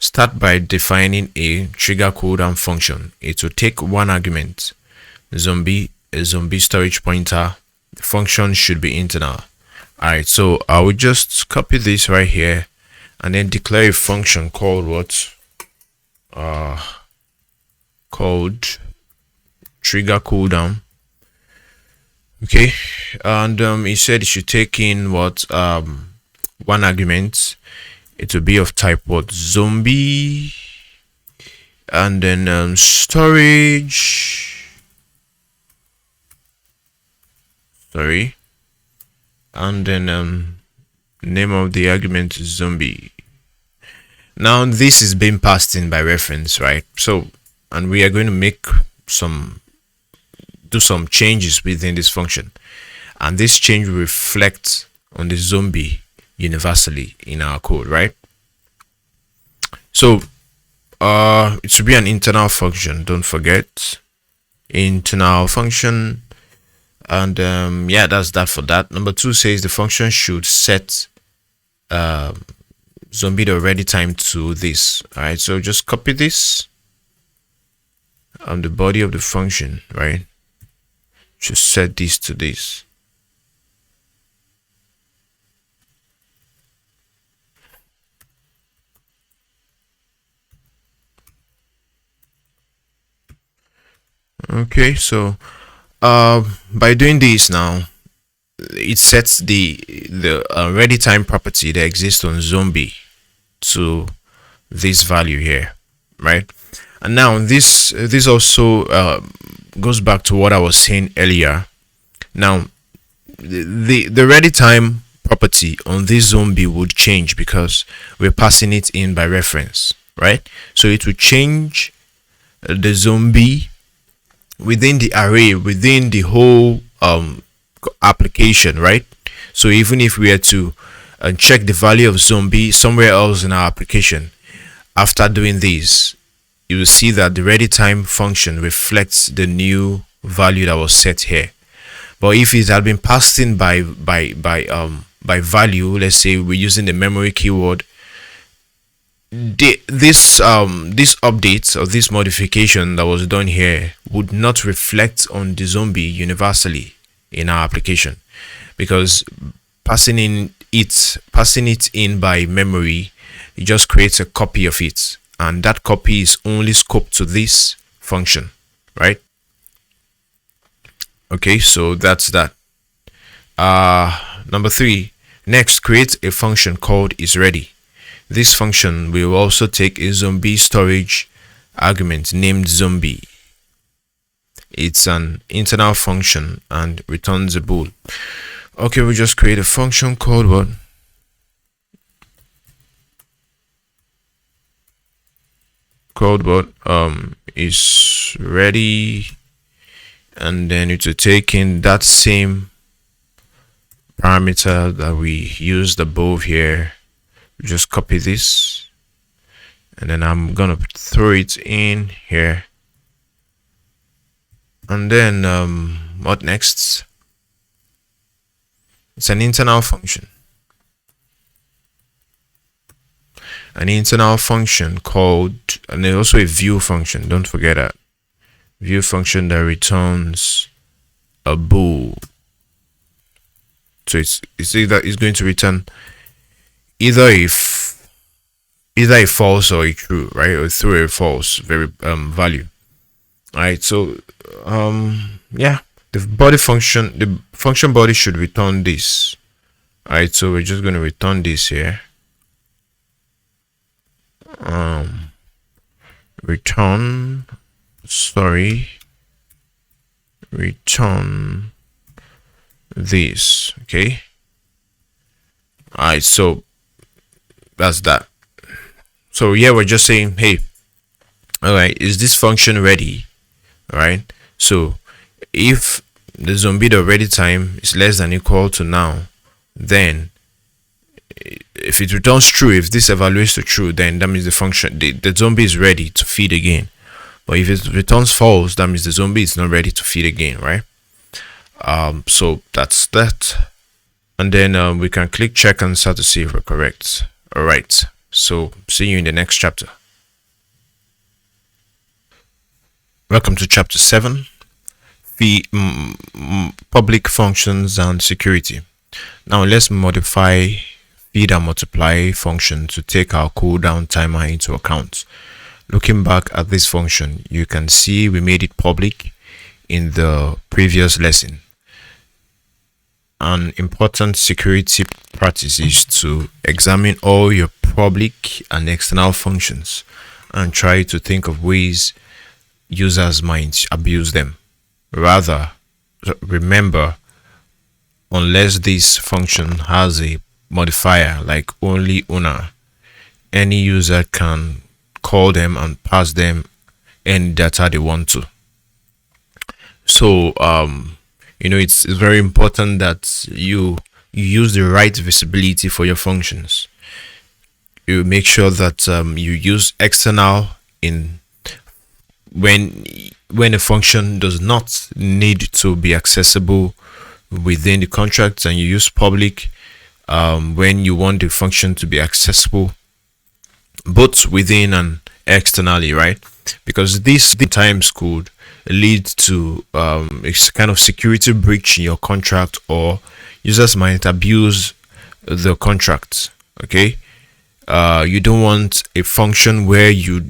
Start by defining a trigger cooldown function. It will take one argument, a zombie storage pointer. The function should be internal. Alright, so I will just copy this right here and then declare a function called what? Called trigger cooldown. Okay, and it said it should take in what? One argument. It will be of type what? Zombie. And then storage. Sorry. And then name of the argument is zombie. Now this is being passed in by reference, right? So, and we are going to do some changes within this function, and this change will reflect on the zombie universally in our code, right? So it should be an internal function, don't forget, internal function. And yeah, that's that for that. Number 2 says the function should set zombie the ready time to this. All right, so just copy this on the body of the function, right? Just set this to this. Okay, so by doing this now, it sets the ready time property that exists on zombie to this value here, right? And now this also goes back to what I was saying earlier. Now the ready time property on this zombie would change because we're passing it in by reference, right? So it will change the zombie within the array, within the whole application, right? So even if we are to check the value of zombie somewhere else in our application, after doing this, you will see that the ready time function reflects the new value that was set here. But if it had been passed in by value, let's say we're using the memory keyword, this update or this modification that was done here would not reflect on the zombie universally in our application, because passing it in by memory, it just creates a copy of it, and that copy is only scoped to this function, right? Okay, so that's that. Number 3, next, create a function called isReady. This function will also take a zombie storage argument named zombie. It's an internal function and returns a bool. Okay, we'll just create a function called what? Is ready, and then it will take in that same parameter that we used above here. Just copy this, and then I'm gonna throw it in here. And then what next? It's an internal function. An internal function called, and there's also a view function, don't forget that. View function that returns a bool. So it's going to return either a false or a true, right? Or through a false value. Alright, so yeah, the function body should return this. Alright, so we're just going to return this here. Return this. Okay, alright, so that's that. So yeah, we're just saying, hey, all right, is this function ready? All right, so if the zombie ready time is less than equal to now, then if it returns true, if this evaluates to true, then that means the function, the zombie is ready to feed again. But if it returns false, that means the zombie is not ready to feed again, right? So that's that. And then we can click check answer to see if we're correct. All right, so see you in the next chapter. Welcome to chapter 7, public functions and security. Now let's modify feed and multiply function to take our cooldown timer into account. Looking back at this function, you can see we made it public in the previous lesson. An important security practice is to examine all your public and external functions and try to think of ways users might abuse them. Rather, remember, unless this function has a modifier like only owner, any user can call them and pass them any data they want to. So it's very important that you use the right visibility for your functions. You make sure that you use external in when a function does not need to be accessible within the contract, and you use public when you want the function to be accessible both within and externally, right? Because this times could lead to a kind of security breach in your contract, or users might abuse the contract. Okay, you don't want a function where you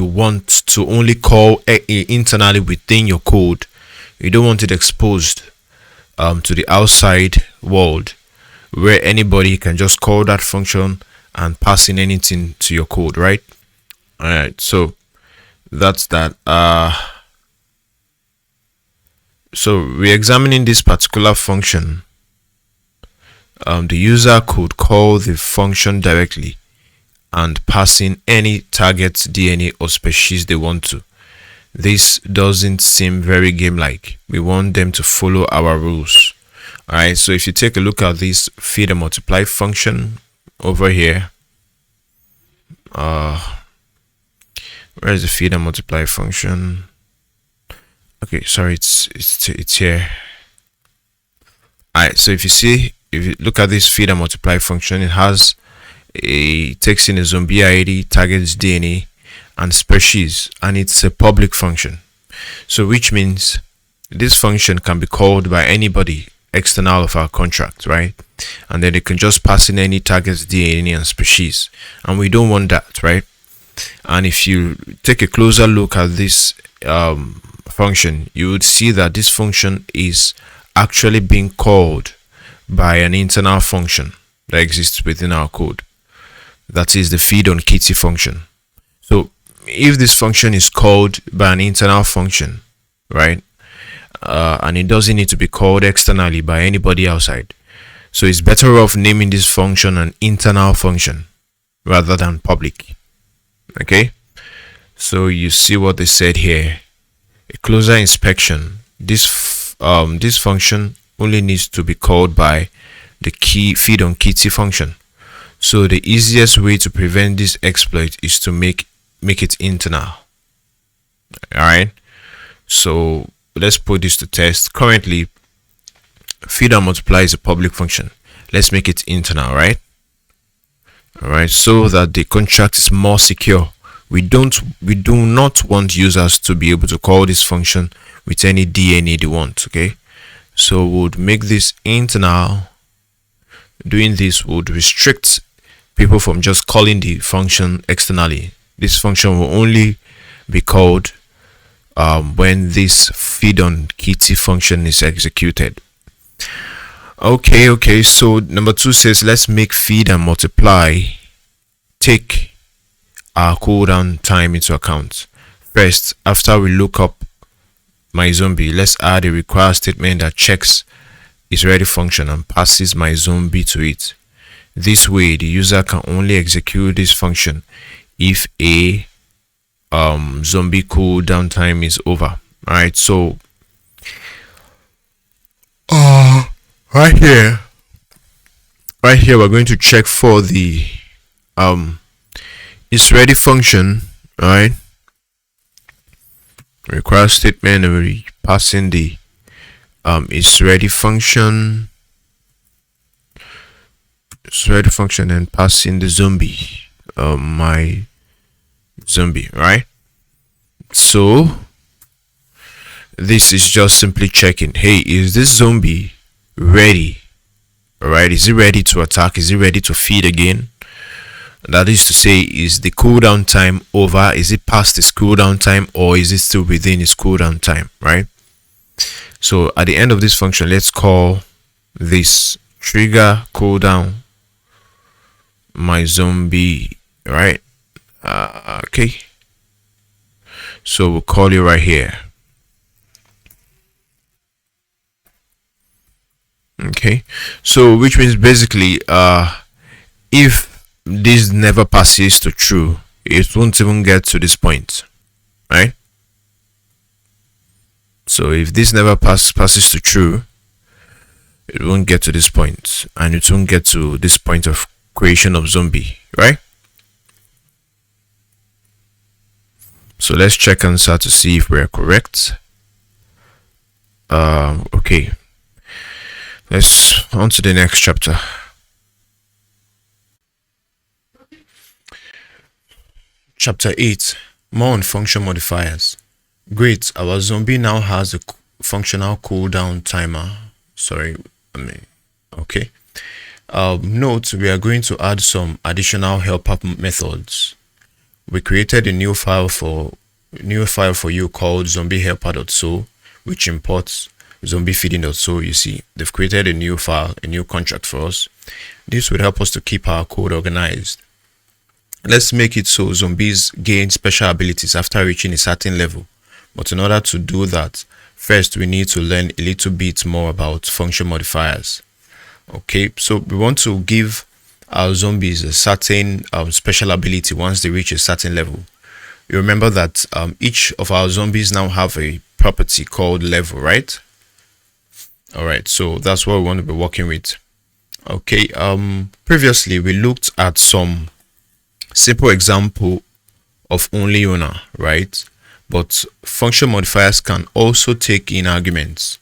want to only call internally within your code. You don't want it exposed to the outside world, where anybody can just call that function and pass in anything to your code, right? All right, so that's that. So we're examining this particular function. The user could call the function directly and pass in any target DNA or species they want to. This doesn't seem very game-like. We want them to follow our rules. All right, so if you take a look at this feed and multiply function over here, where is the feed and multiply function? Okay, sorry, it's here. All right, so if you look at this feed and multiply function, it takes in a zombie ID, targets DNA, and species, and it's a public function. So which means this function can be called by anybody external of our contract, right? And then they can just pass in any targets, DNA, and species, and we don't want that, right? And if you take a closer look at this function, you would see that this function is actually being called by an internal function that exists within our code. That is the feed on kitty function. So if this function is called by an internal function, right, and it doesn't need to be called externally by anybody outside, so it's better off naming this function an internal function rather than public. Okay, so you see what they said here. A closer inspection, this function only needs to be called by the key feed on kitty function. So the easiest way to prevent this exploit is to make it internal. All right, so let's put this to test. Currently, feed and multiply is a public function. Let's make it internal, right? All right, so that the contract is more secure. We do not want users to be able to call this function with any DNA they want. Okay, so we'll make this internal. Doing this would restrict people from just calling the function externally. This function will only be called when this feed on kitty function is executed. Okay, so number 2 says let's make feed and multiply take our cooldown time into account. First, after we look up my zombie, let's add a require statement that checks is ready function and passes my zombie to it. This way the user can only execute this function if a zombie cooldown time is over. All right, so right here we're going to check for the is ready function. All right, require statement and we passing the is ready function. It's ready function and passing the zombie, my zombie, right? So this is just simply checking, hey, is this zombie ready? All right, is it ready to attack? Is it ready to feed again? That is to say, is the cooldown time over? Is it past its cooldown time, or is it still within its cooldown time, right? So at the end of this function, let's call this trigger cooldown my zombie, right? Okay, so we'll call it right here. Okay, so which means basically if this never passes to true, it won't even get to this point, right? So if this never passes to true, it won't get to this point, and it won't get to this point of creation of zombie, right? So let's check answer to see if we're correct. Okay, let's on to the next chapter. Chapter 8, more on function modifiers. Great, our zombie now has a functional cooldown timer. Okay. Note, we are going to add some additional helper methods. We created a new file for you called zombiehelper.so, which imports zombiefeeding.so. You see, they've created a new file, a new contract for us. This would help us to keep our code organized. Let's make it so zombies gain special abilities after reaching a certain level. But in order to do that, first we need to learn a little bit more about function modifiers. Okay, so we want to give our zombies a certain special ability once they reach a certain level. You remember that each of our zombies now have a property called level, right? All right, so that's what we want to be working with. Okay, previously we looked at some simple example of only owner, right? But function modifiers can also take in arguments.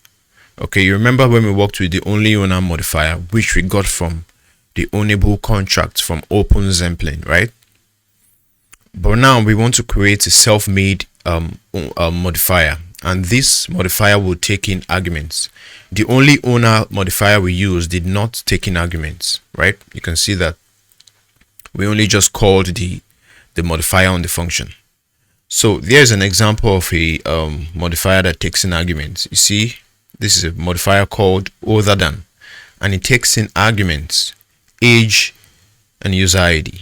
Okay, you remember when we worked with the only owner modifier, which we got from the ownable contract from OpenZempling, right? But now we want to create a self-made modifier, and this modifier will take in arguments. The only owner modifier we used did not take in arguments, right? You can see that we only just called the modifier on the function. So there's an example of a modifier that takes in arguments. You see, this is a modifier called other than, and it takes in arguments, age and user ID.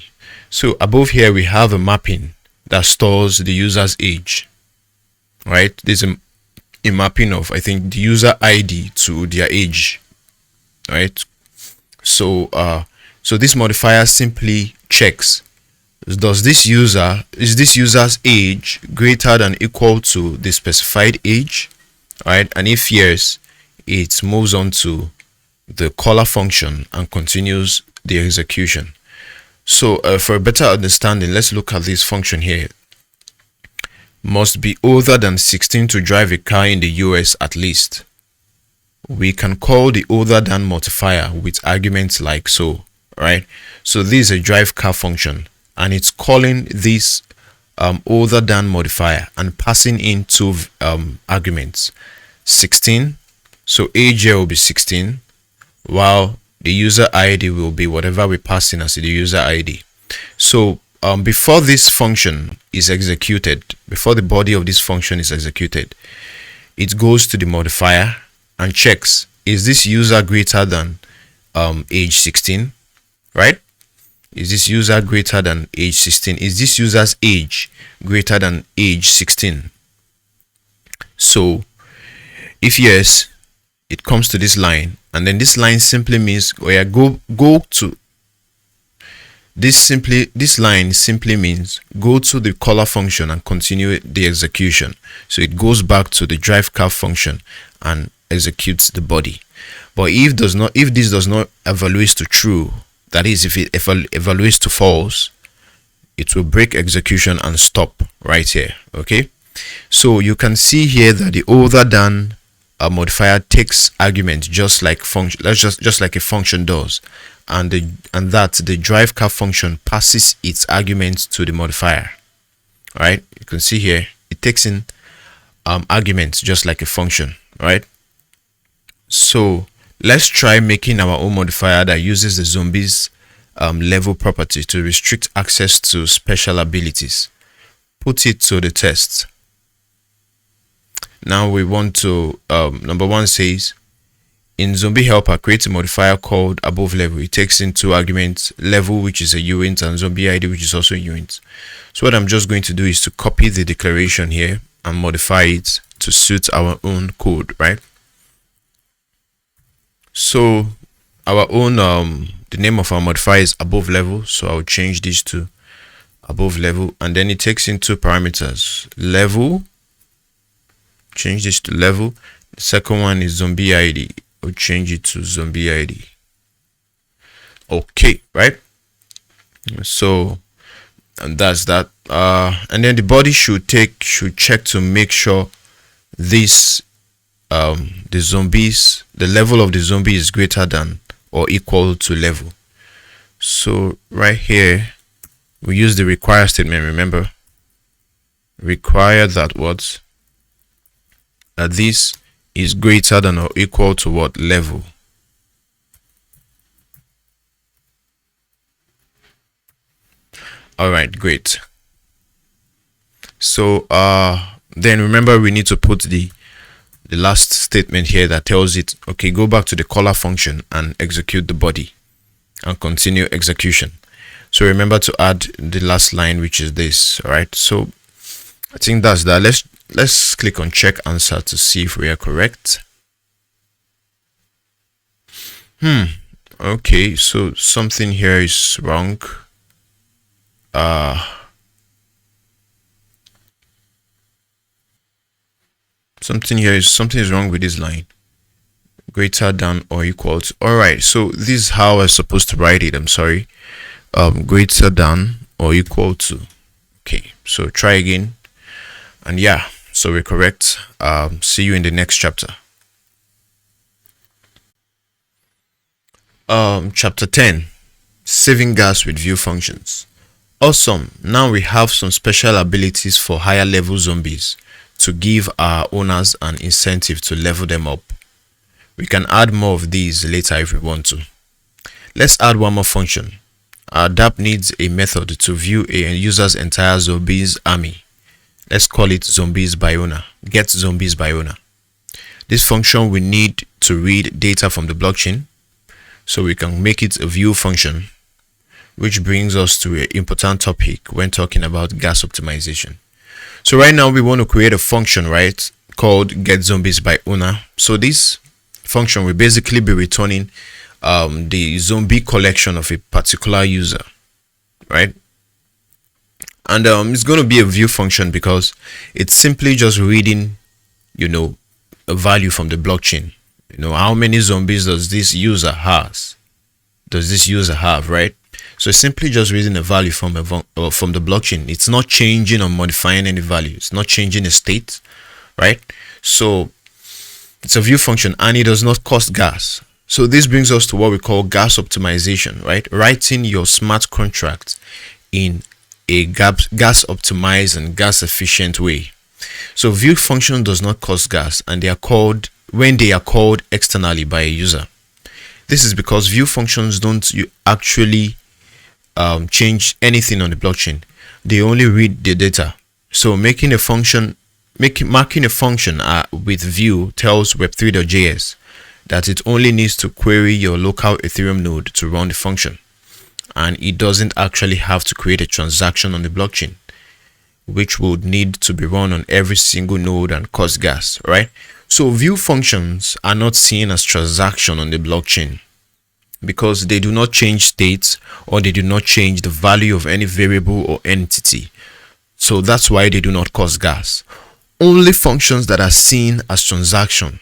So above here we have a mapping that stores the user's age, right? There's a mapping of, I think, the user ID to their age, right? So so this modifier simply checks, is this user's age greater than equal to the specified age, right? And if yes, it moves on to the caller function and continues the execution. So for a better understanding, let's look at this function here. Must be older than 16 to drive a car in the US at least. We can call the older than modifier with arguments like so, right? So this is a drive car function, and it's calling this older than modifier and passing in two arguments, 16. So age here will be 16, while the user ID will be whatever we pass in as the user ID. So before this function is executed, before the body of this function is executed, it goes to the modifier and checks, is this user greater than age 16, right? Is this user greater than age 16? Is this user's age greater than age 16? So if yes, it comes to this line, and then this line simply means this line simply means go to the caller function and continue the execution. So it goes back to the drive car function and executes the body. But if this does not evaluate to true, that is, if it evaluates to false, it will break execution and stop right here. Okay, so you can see here that the older than modifier takes argument just like function, just like a function does, and the drive car function passes its arguments to the modifier. All right, you can see here it takes in arguments just like a function, right? So let's try making our own modifier that uses the zombies level property to restrict access to special abilities. Put it to the test. Now we want to number one says in zombie helper, create a modifier called above level. It takes into argument level, which is a uint, and zombie ID, which is also a uint. So what I'm just going to do is to copy the declaration here and modify it to suit our own code, right? So our own the name of our modifier is above level, so I'll change this to above level, and then it takes in two parameters: level, change this to level. The second one is zombie ID. I'll change it to zombie ID. Okay, right? So, and that's that. And then the body should check to make sure this the level of the zombie is greater than or equal to level. So right here we use the require statement. Remember, require that that this is greater than or equal to what level. All right, great. So then remember, we need to put the last statement here that tells it, okay, go back to the caller function and execute the body and continue execution. So remember to add the last line, which is this. All right, so I think that's that. Let's click on check answer to see if we are correct. Okay, so something here is wrong. Something is wrong with this line. Greater than or equal to. All right, so this is how I'm supposed to write it. I'm sorry. Greater than or equal to. Okay, so try again. And yeah, so we're correct. See you in the next chapter. Chapter 10, saving gas with view functions. Awesome. Now we have some special abilities for higher level zombies to give our owners an incentive to level them up. We can add more of these later if we want to. Let's add one more function. Our dApp needs a method to view a user's entire zombies army. Let's call it zombies by owner. Get zombies by owner. This function we need to read data from the blockchain, so we can make it a view function, which brings us to an important topic when talking about gas optimization. So right now we want to create a function, right, called get zombies by owner. So this function will basically be returning the zombie collection of a particular user, right? And it's going to be a view function because it's simply just reading, a value from the blockchain. How many zombies does this user have, right? So it's simply just reading a value from the blockchain. It's not changing or modifying any value. It's not changing a state, right? So it's a view function and it does not cost gas. So this brings us to what we call gas optimization, right? Writing your smart contract in a gas optimized and gas efficient way. So view function does not cost gas, and they are called when they are called externally by a user. This is because view functions don't actually change anything on the blockchain. They only read the data. So marking a function with view tells web3.js that it only needs to query your local Ethereum node to run the function, and it doesn't actually have to create a transaction on the blockchain, which would need to be run on every single node and cost gas, right? So view functions are not seen as transaction on the blockchain because they do not change states or they do not change the value of any variable or entity. So that's why they do not cost gas. Only functions that are seen as transaction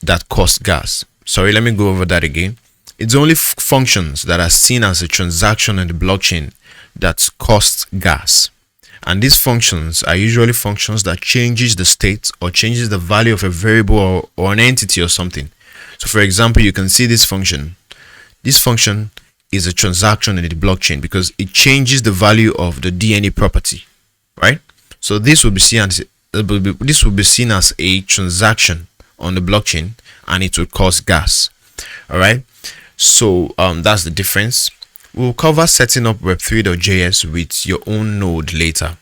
that cost gas. Sorry, let me go over that again. It's only functions that are seen as a transaction on the blockchain that cost gas. And these functions are usually functions that changes the state or changes the value of a variable or an entity or something. So for example, you can see this function. This function is a transaction in the blockchain because it changes the value of the DNA property, right? So this will be seen as a transaction on the blockchain, and it will cost gas. All right. So that's the difference. We'll cover setting up web3.js with your own node later.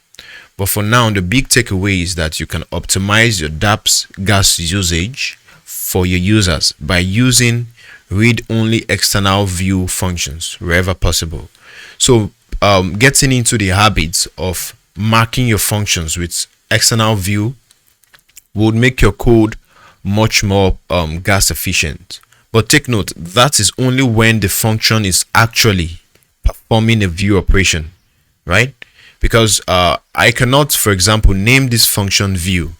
But for now, the big takeaway is that you can optimize your dApp's gas usage for your users by using read-only external view functions wherever possible. So getting into the habits of marking your functions with external view would make your code much more gas efficient. But take note, that is only when the function is actually performing a view operation, right? Because I cannot, for example, name this function view,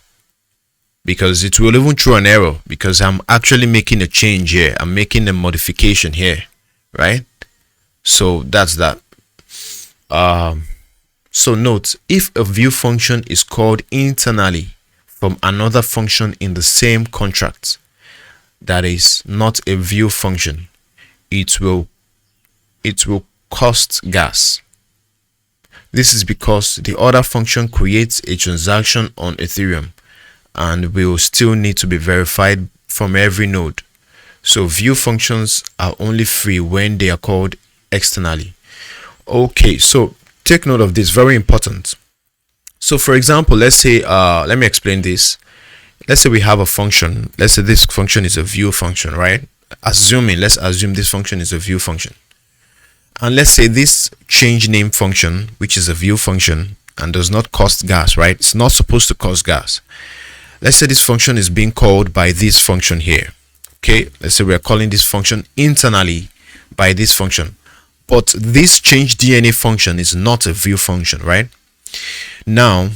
because it will even throw an error, because I'm actually making a change here. I'm making a modification here, right? So that's that. So note, if a view function is called internally from another function in the same contract that is not a view function, it will cost gas. This is because the other function creates a transaction on Ethereum and will still need to be verified from every node. So view functions are only free when they are called externally. Okay, so take note of this, very important. So for example, let's say let me explain this. Let's say we have a function. Let's say this function is a view function, right? Let's assume this function is a view function. And let's say this change name function, which is a view function and does not cost gas, right? It's not supposed to cost gas. Let's say this function is being called by this function here. Okay, let's say we are calling this function internally by this function. But this change DNA function is not a view function, right? Now,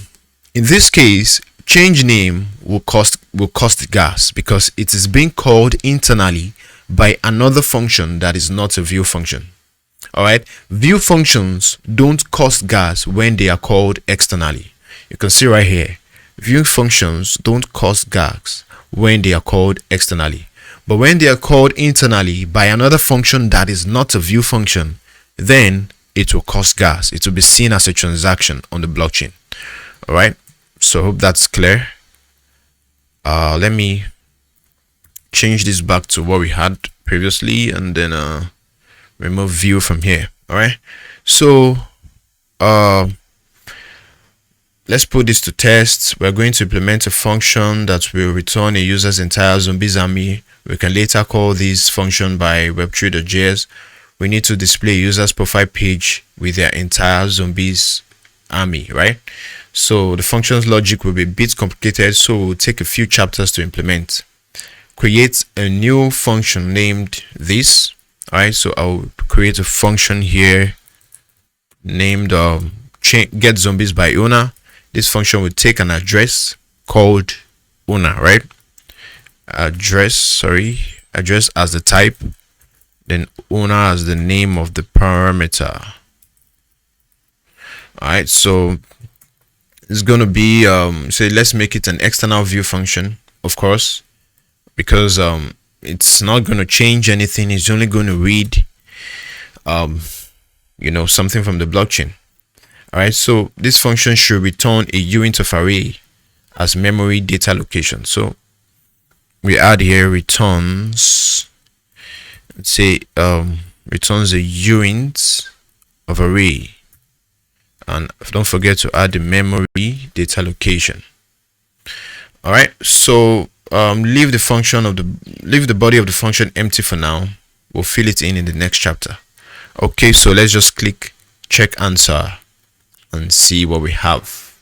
in this case, change name will cost gas because it is being called internally by another function that is not a view function. All right, view functions don't cost gas when they are called externally. You can see right here, view functions don't cost gas when they are called externally, but when they are called internally by another function that is not a view function, then it will cost gas. It will be seen as a transaction on the blockchain. All right, so hope that's clear. Let me change this back to what we had previously and then remove view from here. All right, so let's put this to test. We're going to implement a function that will return a user's entire zombies army. We can later call this function by web3.js. We need to display a user's profile page with their entire zombies army, right? So the function's logic will be a bit complicated, so we'll take a few chapters to implement. Create a new function named this. All right, so I'll create a function here named get zombies by owner. This function will take an address called owner, right? Address as the type, then owner as the name of the parameter. All right, so it's going to be so let's make it an external view function, of course, because it's not going to change anything. It's only going to read something from the blockchain. All right, so this function should return a uint array as memory data location. So we add here returns, let's say returns a uint of array, and don't forget to add the memory data location. All right, so leave the body of the function empty for now. We'll fill it in the next chapter. Okay, so let's just click check answer and see what we have.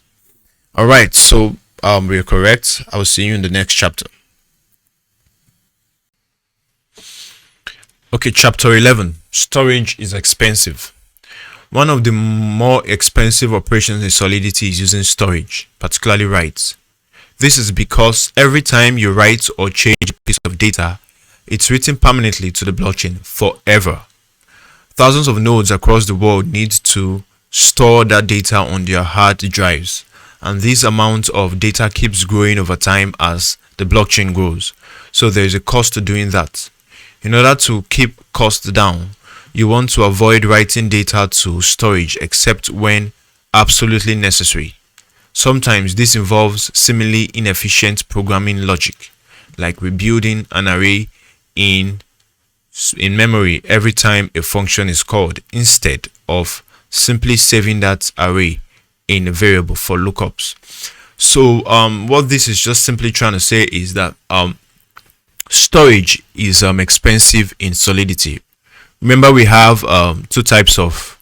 All right, so we're correct. I will see you in the next chapter. Okay, chapter 11. Storage is expensive. One of the more expensive operations in Solidity is using storage, particularly writes. This is because every time you write or change a piece of data, it's written permanently to the blockchain forever. Thousands of nodes across the world need to store that data on their hard drives, and this amount of data keeps growing over time as the blockchain grows. So there is a cost to doing that. In order to keep costs down, you want to avoid writing data to storage except when absolutely necessary. Sometimes this involves seemingly inefficient programming logic, like rebuilding an array in memory every time a function is called, instead of simply saving that array in a variable for lookups. So what this is just simply trying to say is that Storage is expensive in Solidity. Remember, we have two types of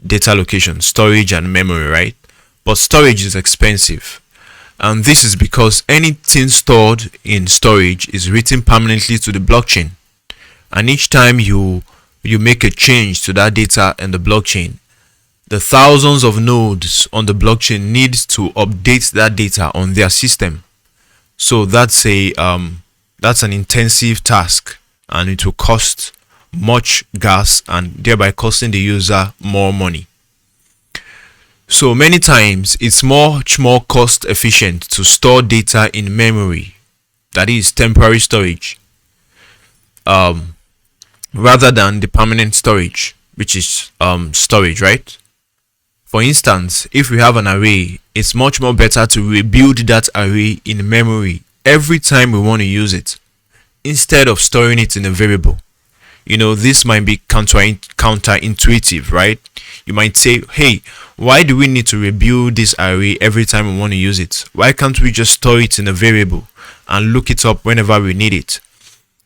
data location, storage and memory, right? But storage is expensive, and this is because anything stored in storage is written permanently to the blockchain, and each time you make a change to that data in the blockchain, the thousands of nodes on the blockchain need to update that data on their system. So that's an intensive task, and it will cost much gas and thereby costing the user more money. So many times it's much more cost efficient to store data in memory, that is temporary storage, rather than the permanent storage, which is storage, right? For instance, if we have an array, it's much more better to rebuild that array in memory every time we want to use it, instead of storing it in a variable. This might be counterintuitive, right? You might say, hey, why do we need to rebuild this array every time we want to use it? Why can't we just store it in a variable and look it up whenever we need it?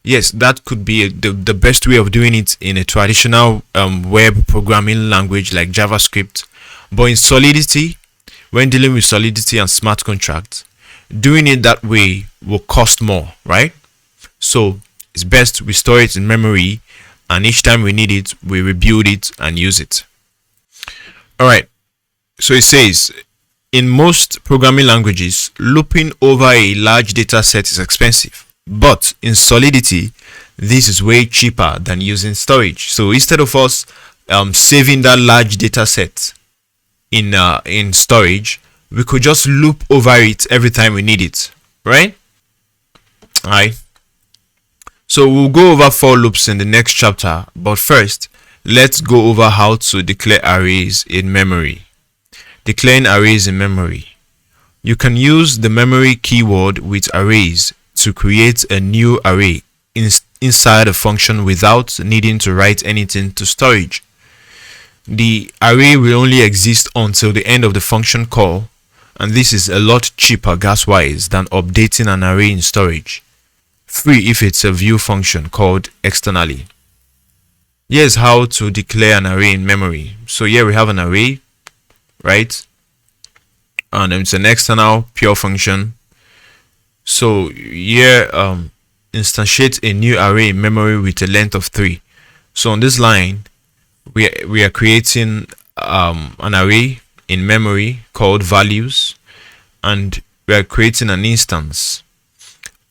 Yes, that could be the best way of doing it in a traditional web programming language like JavaScript. But in Solidity, when dealing with Solidity and smart contracts, doing it that way will cost more, right? So it's best we store it in memory, and each time we need it, we rebuild it and use it. Alright, so it says, in most programming languages, looping over a large data set is expensive. But in Solidity, this is way cheaper than using storage. So instead of us saving that large data set in storage, we could just loop over it every time we need it, right? Alright. So we'll go over for loops in the next chapter, but first, let's go over how to declare arrays in memory. Declaring arrays in memory. You can use the memory keyword with arrays to create a new array inside a function without needing to write anything to storage. The array will only exist until the end of the function call, and this is a lot cheaper gas-wise than updating an array in storage. Free if it's a view function called externally. Here's how to declare an array in memory. So here we have an array, right? And it's an external pure function. So here instantiate a new array in memory with a length of 3. So on this line, we are creating an array in memory called values, and we are creating an instance,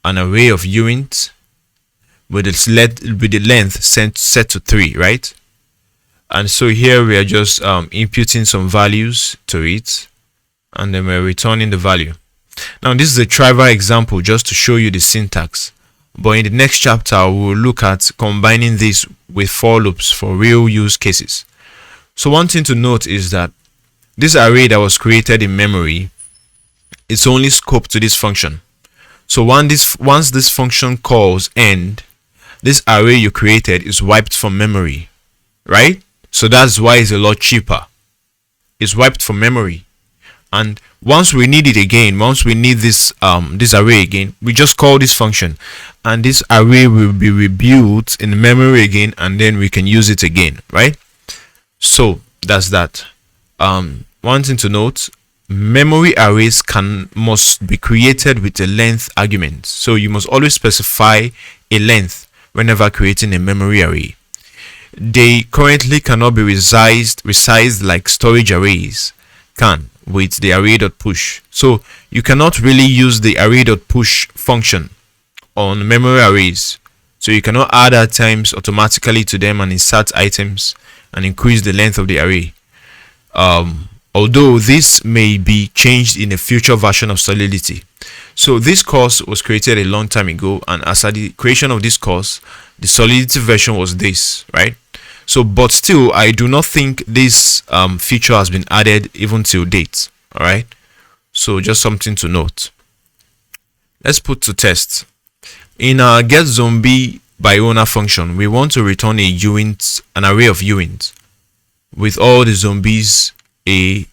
an array of uint with the length set to 3, right? And so here we are just inputting some values to it, and then we're returning the value. Now this is a trivial example just to show you the syntax, but in the next chapter we will look at combining this with for loops for real use cases. So one thing to note is that this array that was created in memory, it's only scoped to this function. So once this function calls end, this array you created is wiped from memory, right? So that's why it's a lot cheaper. It's wiped from memory, and once we need it again, once we need this array again, we just call this function, and this array will be rebuilt in memory again, and then we can use it again, right? So that's that. One thing to note, memory arrays must be created with a length argument. So you must always specify a length whenever creating a memory array. They currently cannot be resized like storage arrays can with the array.push. So you cannot really use the array.push function on memory arrays. So you cannot add items automatically to them and insert items and increase the length of the array. Although this may be changed in a future version of Solidity. So this course was created a long time ago, and as at the creation of this course, the Solidity version was this, right? So but still, I do not think this feature has been added even till date. All right, so just something to note. Let's put to test. In our getZombie by owner function, we want to return a uint, an array of uint with all the zombies a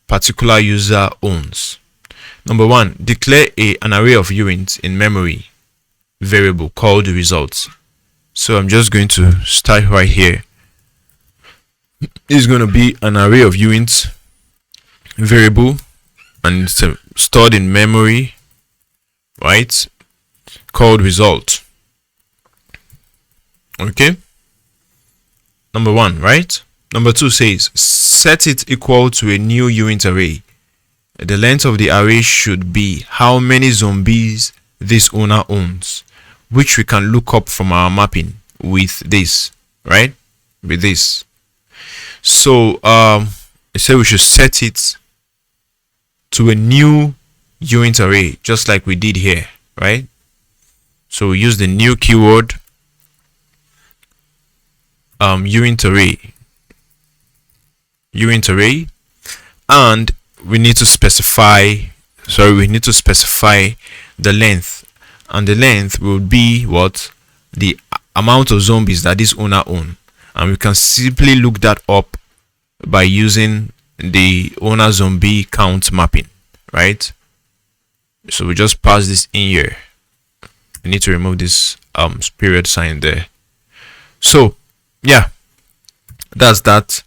particular user owns. Number one, declare an array of uint in memory variable called results. So I'm just going to start right here. It's going to be an array of uint variable, and it's stored in memory, right, called result. Okay, number 1, right? Number 2 says set it equal to a new uint array. The length of the array should be how many zombies this owner owns, which we can look up from our mapping with this, right? With this. So I said we should set it to a new uint array, just like we did here, right? So we use the new keyword, uint array, and we need to specify the length, and the length will be what? The amount of zombies that this owner owns, and we can simply look that up by using the owner zombie count mapping, right? So we just pass this in here. I need to remove this period sign there. So yeah, that's that.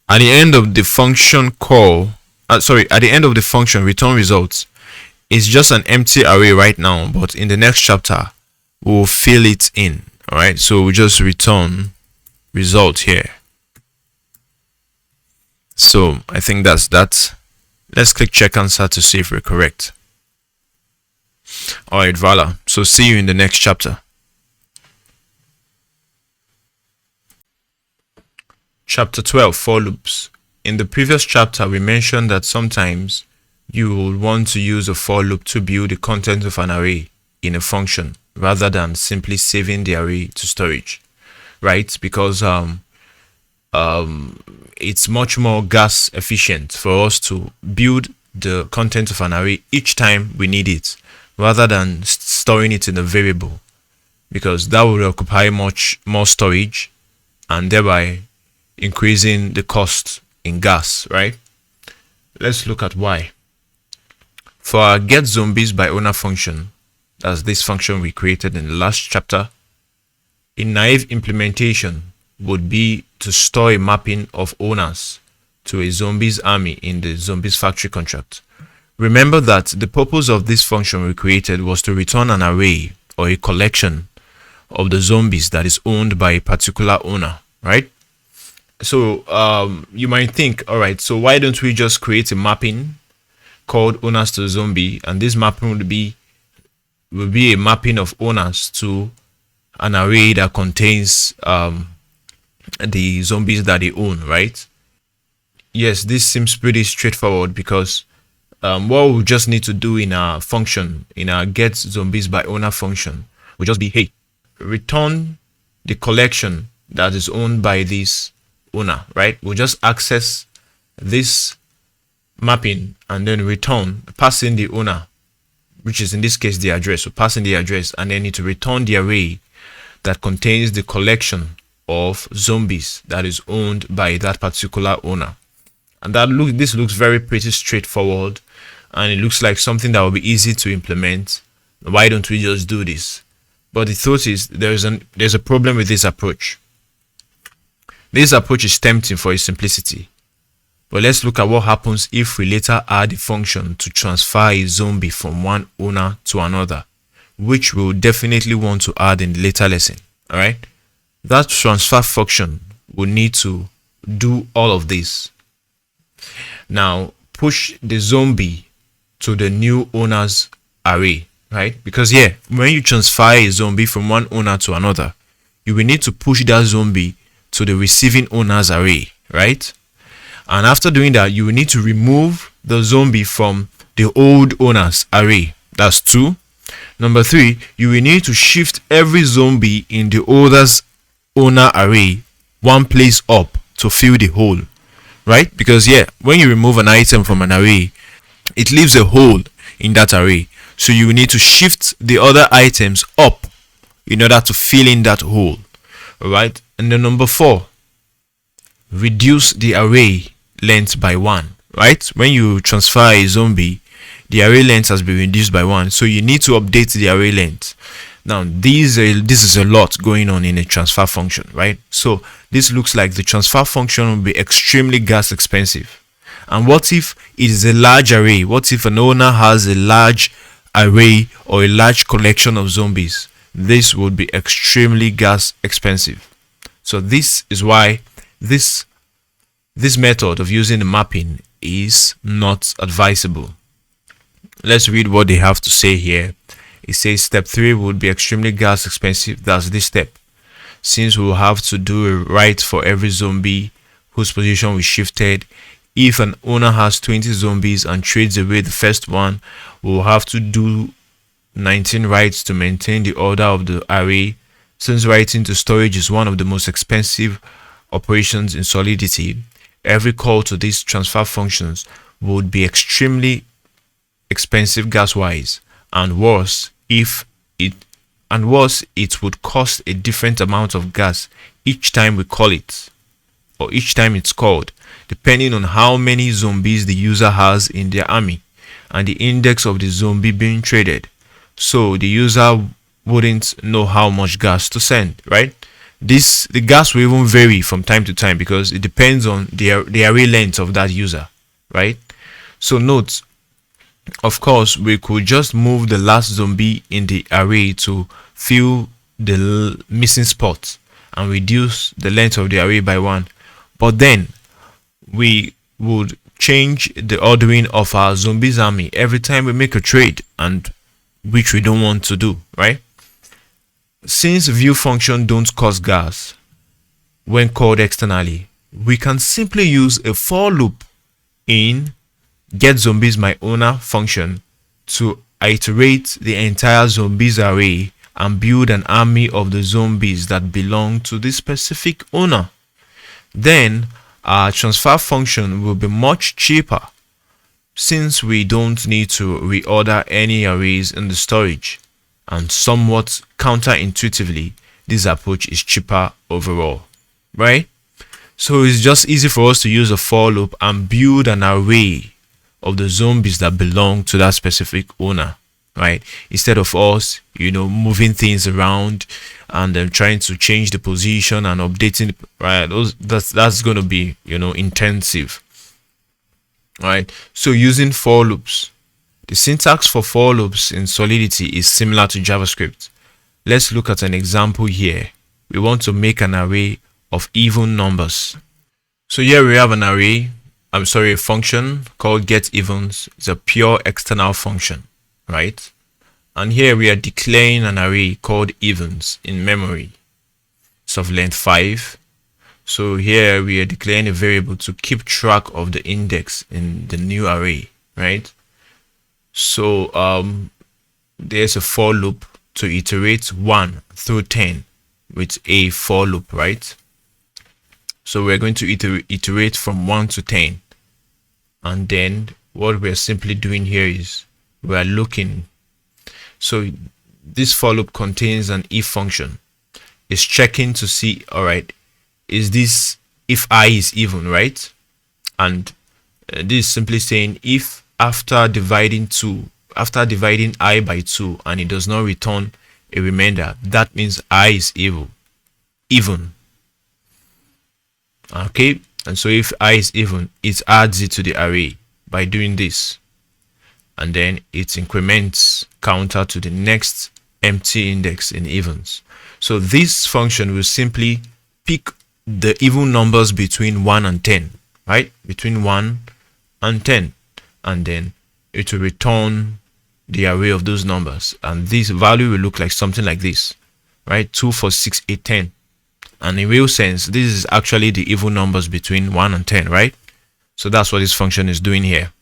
At the end of the function call, at the end of the function return results, it's just an empty array right now, but in the next chapter we'll fill it in. All right, so we just return result here. So I think that's that. Let's click check answer to see if we're correct. All right, voila. So see you in the next chapter. Chapter 12, for loops. In the previous chapter, we mentioned that sometimes you will want to use a for loop to build the content of an array in a function rather than simply saving the array to storage, right? Because it's much more gas efficient for us to build the content of an array each time we need it rather than storing it in a variable, because that will occupy much more storage and thereby increasing the cost in gas, right? Let's look at why. For our get zombies by owner function, that's this function we created in the last chapter, a naive implementation would be to store a mapping of owners to a zombies army in the zombies factory contract. Remember that the purpose of this function we created was to return an array or a collection of the zombies that is owned by a particular owner, right? So you might think, all right, so why don't we just create a mapping called owners to zombie, and this mapping will be a mapping of owners to an array that contains the zombies that they own, right? Yes, this seems pretty straightforward, because what we just need to do in our function, in our get zombies by owner function, will just be, hey, return the collection that is owned by this owner, right? We'll just access this mapping and then return, pass in the owner, which is in this case the address. So pass in the address and then need to return the array that contains the collection of zombies that is owned by that particular owner. And this looks pretty straightforward, and it looks like something that will be easy to implement. Why don't we just do this? But the truth is, there's a problem with this approach. This approach is tempting for its simplicity, but let's look at what happens if we later add a function to transfer a zombie from one owner to another, which we'll definitely want to add in the later lesson. All right, that transfer function will need to do all of this. Now push the zombie to the new owner's array, right? Because yeah, when you transfer a zombie from one owner to another, you will need to push that zombie to the receiving owner's array, right? And after doing that, you will need to remove the zombie from the old owner's array. That's 2. Number 3, you will need to shift every zombie in the older's owner array one place up to fill the hole, right? Because yeah, when you remove an item from an array, it leaves a hole in that array. So you will need to shift the other items up in order to fill in that hole. All right. And then number 4, reduce the array length by 1, right? When you transfer a zombie, the array length has been reduced by 1, so you need to update the array length. Now this is a lot going on in a transfer function, right? So this looks like the transfer function will be extremely gas expensive. And what if it is a large array? What if an owner has a large array or a large collection of zombies? This would be extremely gas expensive. So this is why this method of using the mapping is not advisable. Let's read what they have to say here. It says step 3 would be extremely gas expensive. That's this step. Since we will have to do a write for every zombie whose position we shifted. If an owner has 20 zombies and trades away the first one, we will have to do 19 writes to maintain the order of the array. Since writing to storage is one of the most expensive operations in Solidity, every call to these transfer functions would be extremely expensive gas-wise, and worse, it would cost a different amount of gas each time we call it, or each time it's called, depending on how many zombies the user has in their army and the index of the zombie being traded. So the user wouldn't know how much gas to send, right? The gas will even vary from time to time because it depends on the array length of that user, right? So note, of course, we could just move the last zombie in the array to fill the missing spot and reduce the length of the array by 1. But then we would change the ordering of our zombies army every time we make a trade, and which we don't want to do, right? Since view function don't cost gas when called externally, we can simply use a for loop in getZombiesMyOwner function to iterate the entire zombies array and build an army of the zombies that belong to this specific owner. Then our transfer function will be much cheaper since we don't need to reorder any arrays in the storage, and somewhat counterintuitively this approach is cheaper overall, right? So it's just easy for us to use a for loop and build an array of the zombies that belong to that specific owner, right? Instead of us, moving things around and then trying to change the position and updating, right? That's going to be, intensive, right? So using for loops. The syntax for for loops in Solidity is similar to JavaScript. Let's look at an example here. We want to make an array of even numbers. So here we have a function called getEvens. It's a pure external function, right? And here we are declaring an array called evens in memory. It's of length 5. So here we are declaring a variable to keep track of the index in the new array, right? So there's a for loop to iterate 1 through 10 with a for loop, right? So we're going to iterate from 1 to 10, and then what we're simply doing here is we're looking. So this for loop contains an if function. It's checking to see, all right, is this if I is even, right? And this is simply saying if after dividing I by 2 and it does not return a remainder, that means I is even. Okay, and so if I is even, it adds it to the array by doing this, and then it increments counter to the next empty index in evens. So this function will simply pick the even numbers between 1 and 10, right? Between 1 and 10, and then it will return the array of those numbers, and this value will look like something like this, right? 2, 4, 6, 8, 10. And in real sense, this is actually the even numbers between 1 and 10, right? So that's what this function is doing here.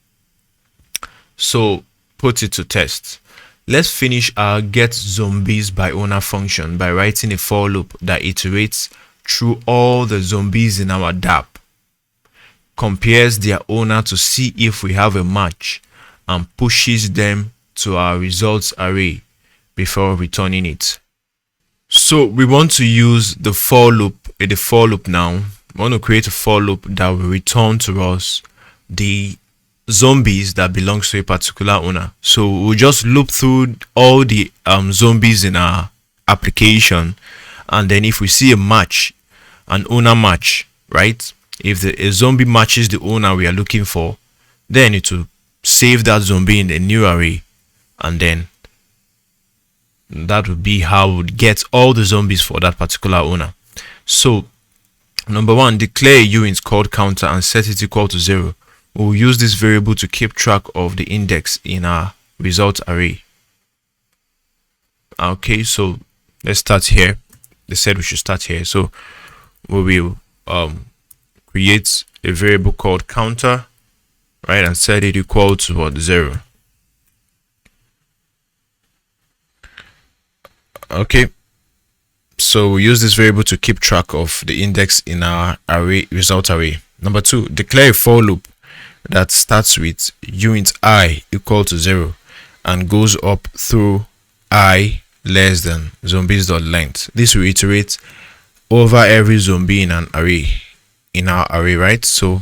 So put it to test. Let's finish our getZombiesByOwner function by writing a for loop that iterates through all the zombies in our DApp, compares their owner to see if we have a match, and pushes them to our results array before returning it. So we want to use the for loop now. We want to create a for loop that will return to us the zombies that belongs to a particular owner. So we'll just loop through all the zombies in our application, and then if we see a match, an owner match, right? If a zombie matches the owner we are looking for, then it will save that zombie in a new array, and then that would be how we would get all the zombies for that particular owner. So number one, declare a uint called counter and set it equal to 0. We'll use this variable to keep track of the index in our result array. Okay, so let's start here. They said we should start here, so we will create a variable called counter, right, and set it equal to what, 0. Okay, so we use this variable to keep track of the index in our array result array. Number 2, declare a for loop that starts with uint I equal to 0 and goes up through I less than zombies.length. This will iterate over every zombie in an array, in our array, right? So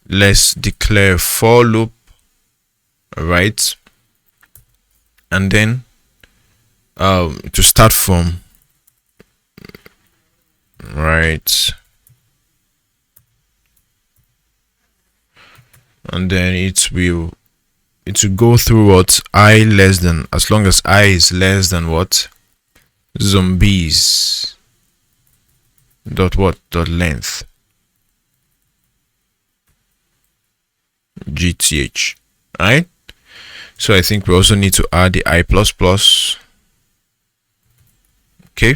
let's declare for loop, right, and then to start from, right, and then it will go through what, I less than, as long as I is less than what, zombies dot what, dot length, gth, right? So I think we also need to add the I plus plus. Okay,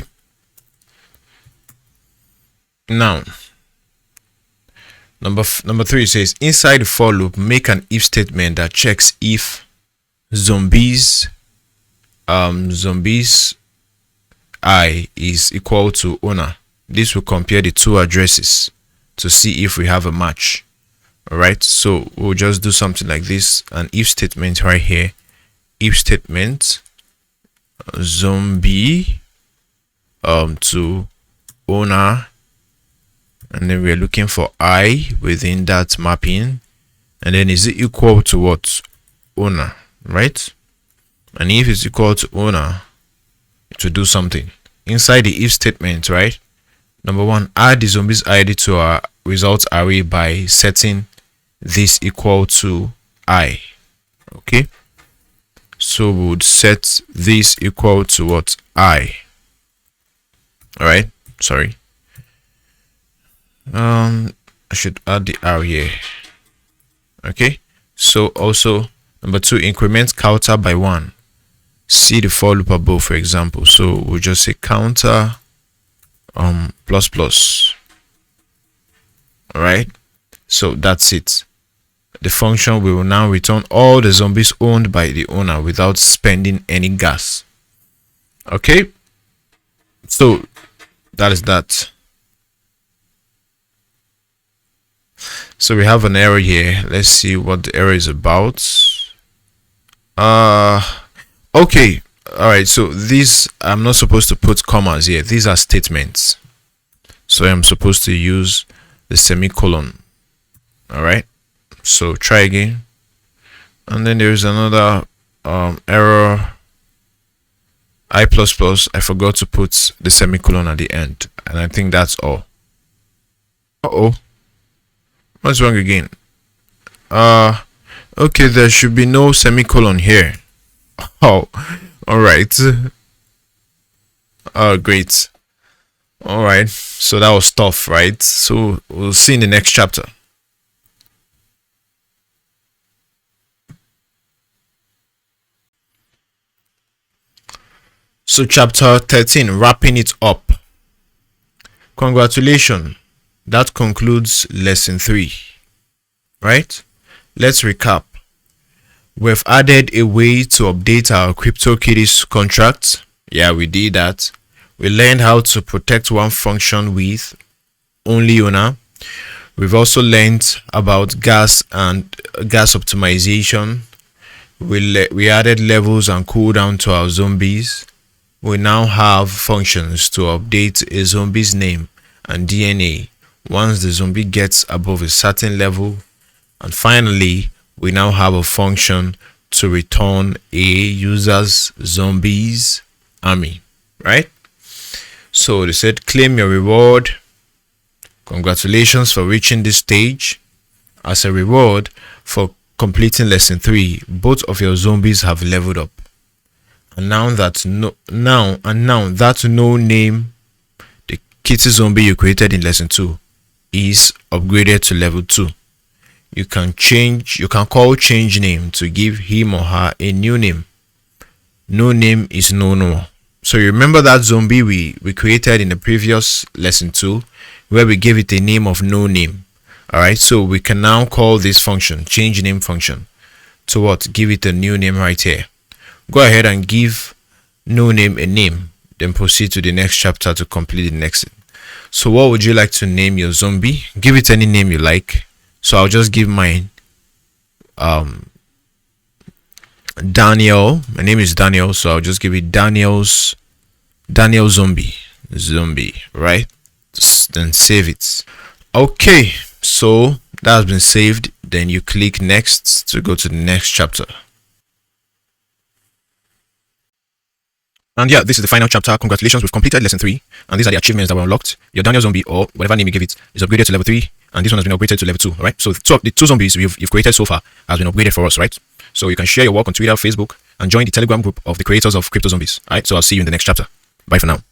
now number 3 says inside the for loop make an if statement that checks if zombies I is equal to owner. This will compare the two addresses to see if we have a match. All right, so we'll just do something like this, an if statement right here, if statement zombie to owner, and then we're looking for I within that mapping, and then is it equal to what, owner, right? And if it's equal to owner, it will do something inside the if statement, right? Number 1, add the zombies ID to our result array by setting this equal to I. Okay, so we would set this equal to what, I. All right, sorry, I should add the R here. Okay, so also number 2, increment counter by 1. See the for loop above, for example. So we'll just say counter plus plus. All right, so that's it. The function will now return all the zombies owned by the owner without spending any gas. Okay, so that is that. So we have an error here. Let's see what the error is about. Okay, all right, so these, I'm not supposed to put commas here. These are statements, so I'm supposed to use the semicolon. All right, so try again. And then there's another error, I plus plus. I forgot to put the semicolon at the end, and I think that's all. What's wrong again? Okay, there should be no semicolon here. Oh, all right. Great. All right, so that was tough, right? So we'll see in the next chapter. So chapter 13, wrapping it up. Congratulations, that concludes lesson 3, right? Let's recap. We've added a way to update our CryptoKitties contracts. Yeah, we did that. We learned how to protect one function with only owner. We've also learned about gas and gas optimization. We added levels and cooldown to our zombies. We now have functions to update a zombie's name and DNA once the zombie gets above a certain level. And finally, we now have a function to return a user's zombies army, right? So they said, claim your reward. Congratulations for reaching this stage. As a reward for completing lesson 3, both of your zombies have leveled up. And now that no name, the kitty zombie you created in lesson 2, is upgraded to level 2. You can call change name to give him or her a new name. No name is no more. So you remember that zombie we created in the previous lesson 2, where we gave it a name of no name. Alright, so we can now call this function, change name function, to what? Give it a new name right here. Go ahead and give no name a name, then proceed to the next chapter to complete the next thing. So what would you like to name your zombie? Give it any name you like. So I'll just give mine Daniel. My name is Daniel, so I'll just give it Daniel zombie, right? Then save it. Okay, so that has been saved. Then you click next to go to the next chapter. And yeah, this is the final chapter. Congratulations, we've completed lesson 3, and these are the achievements that were unlocked. Your Daniel zombie, or whatever name you give it, is upgraded to level 3, and this one has been upgraded to level 2. Right? So the two zombies you've created so far has been upgraded for us, right? So you can share your work on Twitter, Facebook, and join the Telegram group of the creators of CryptoZombies. Alright, so I'll see you in the next chapter. Bye for now.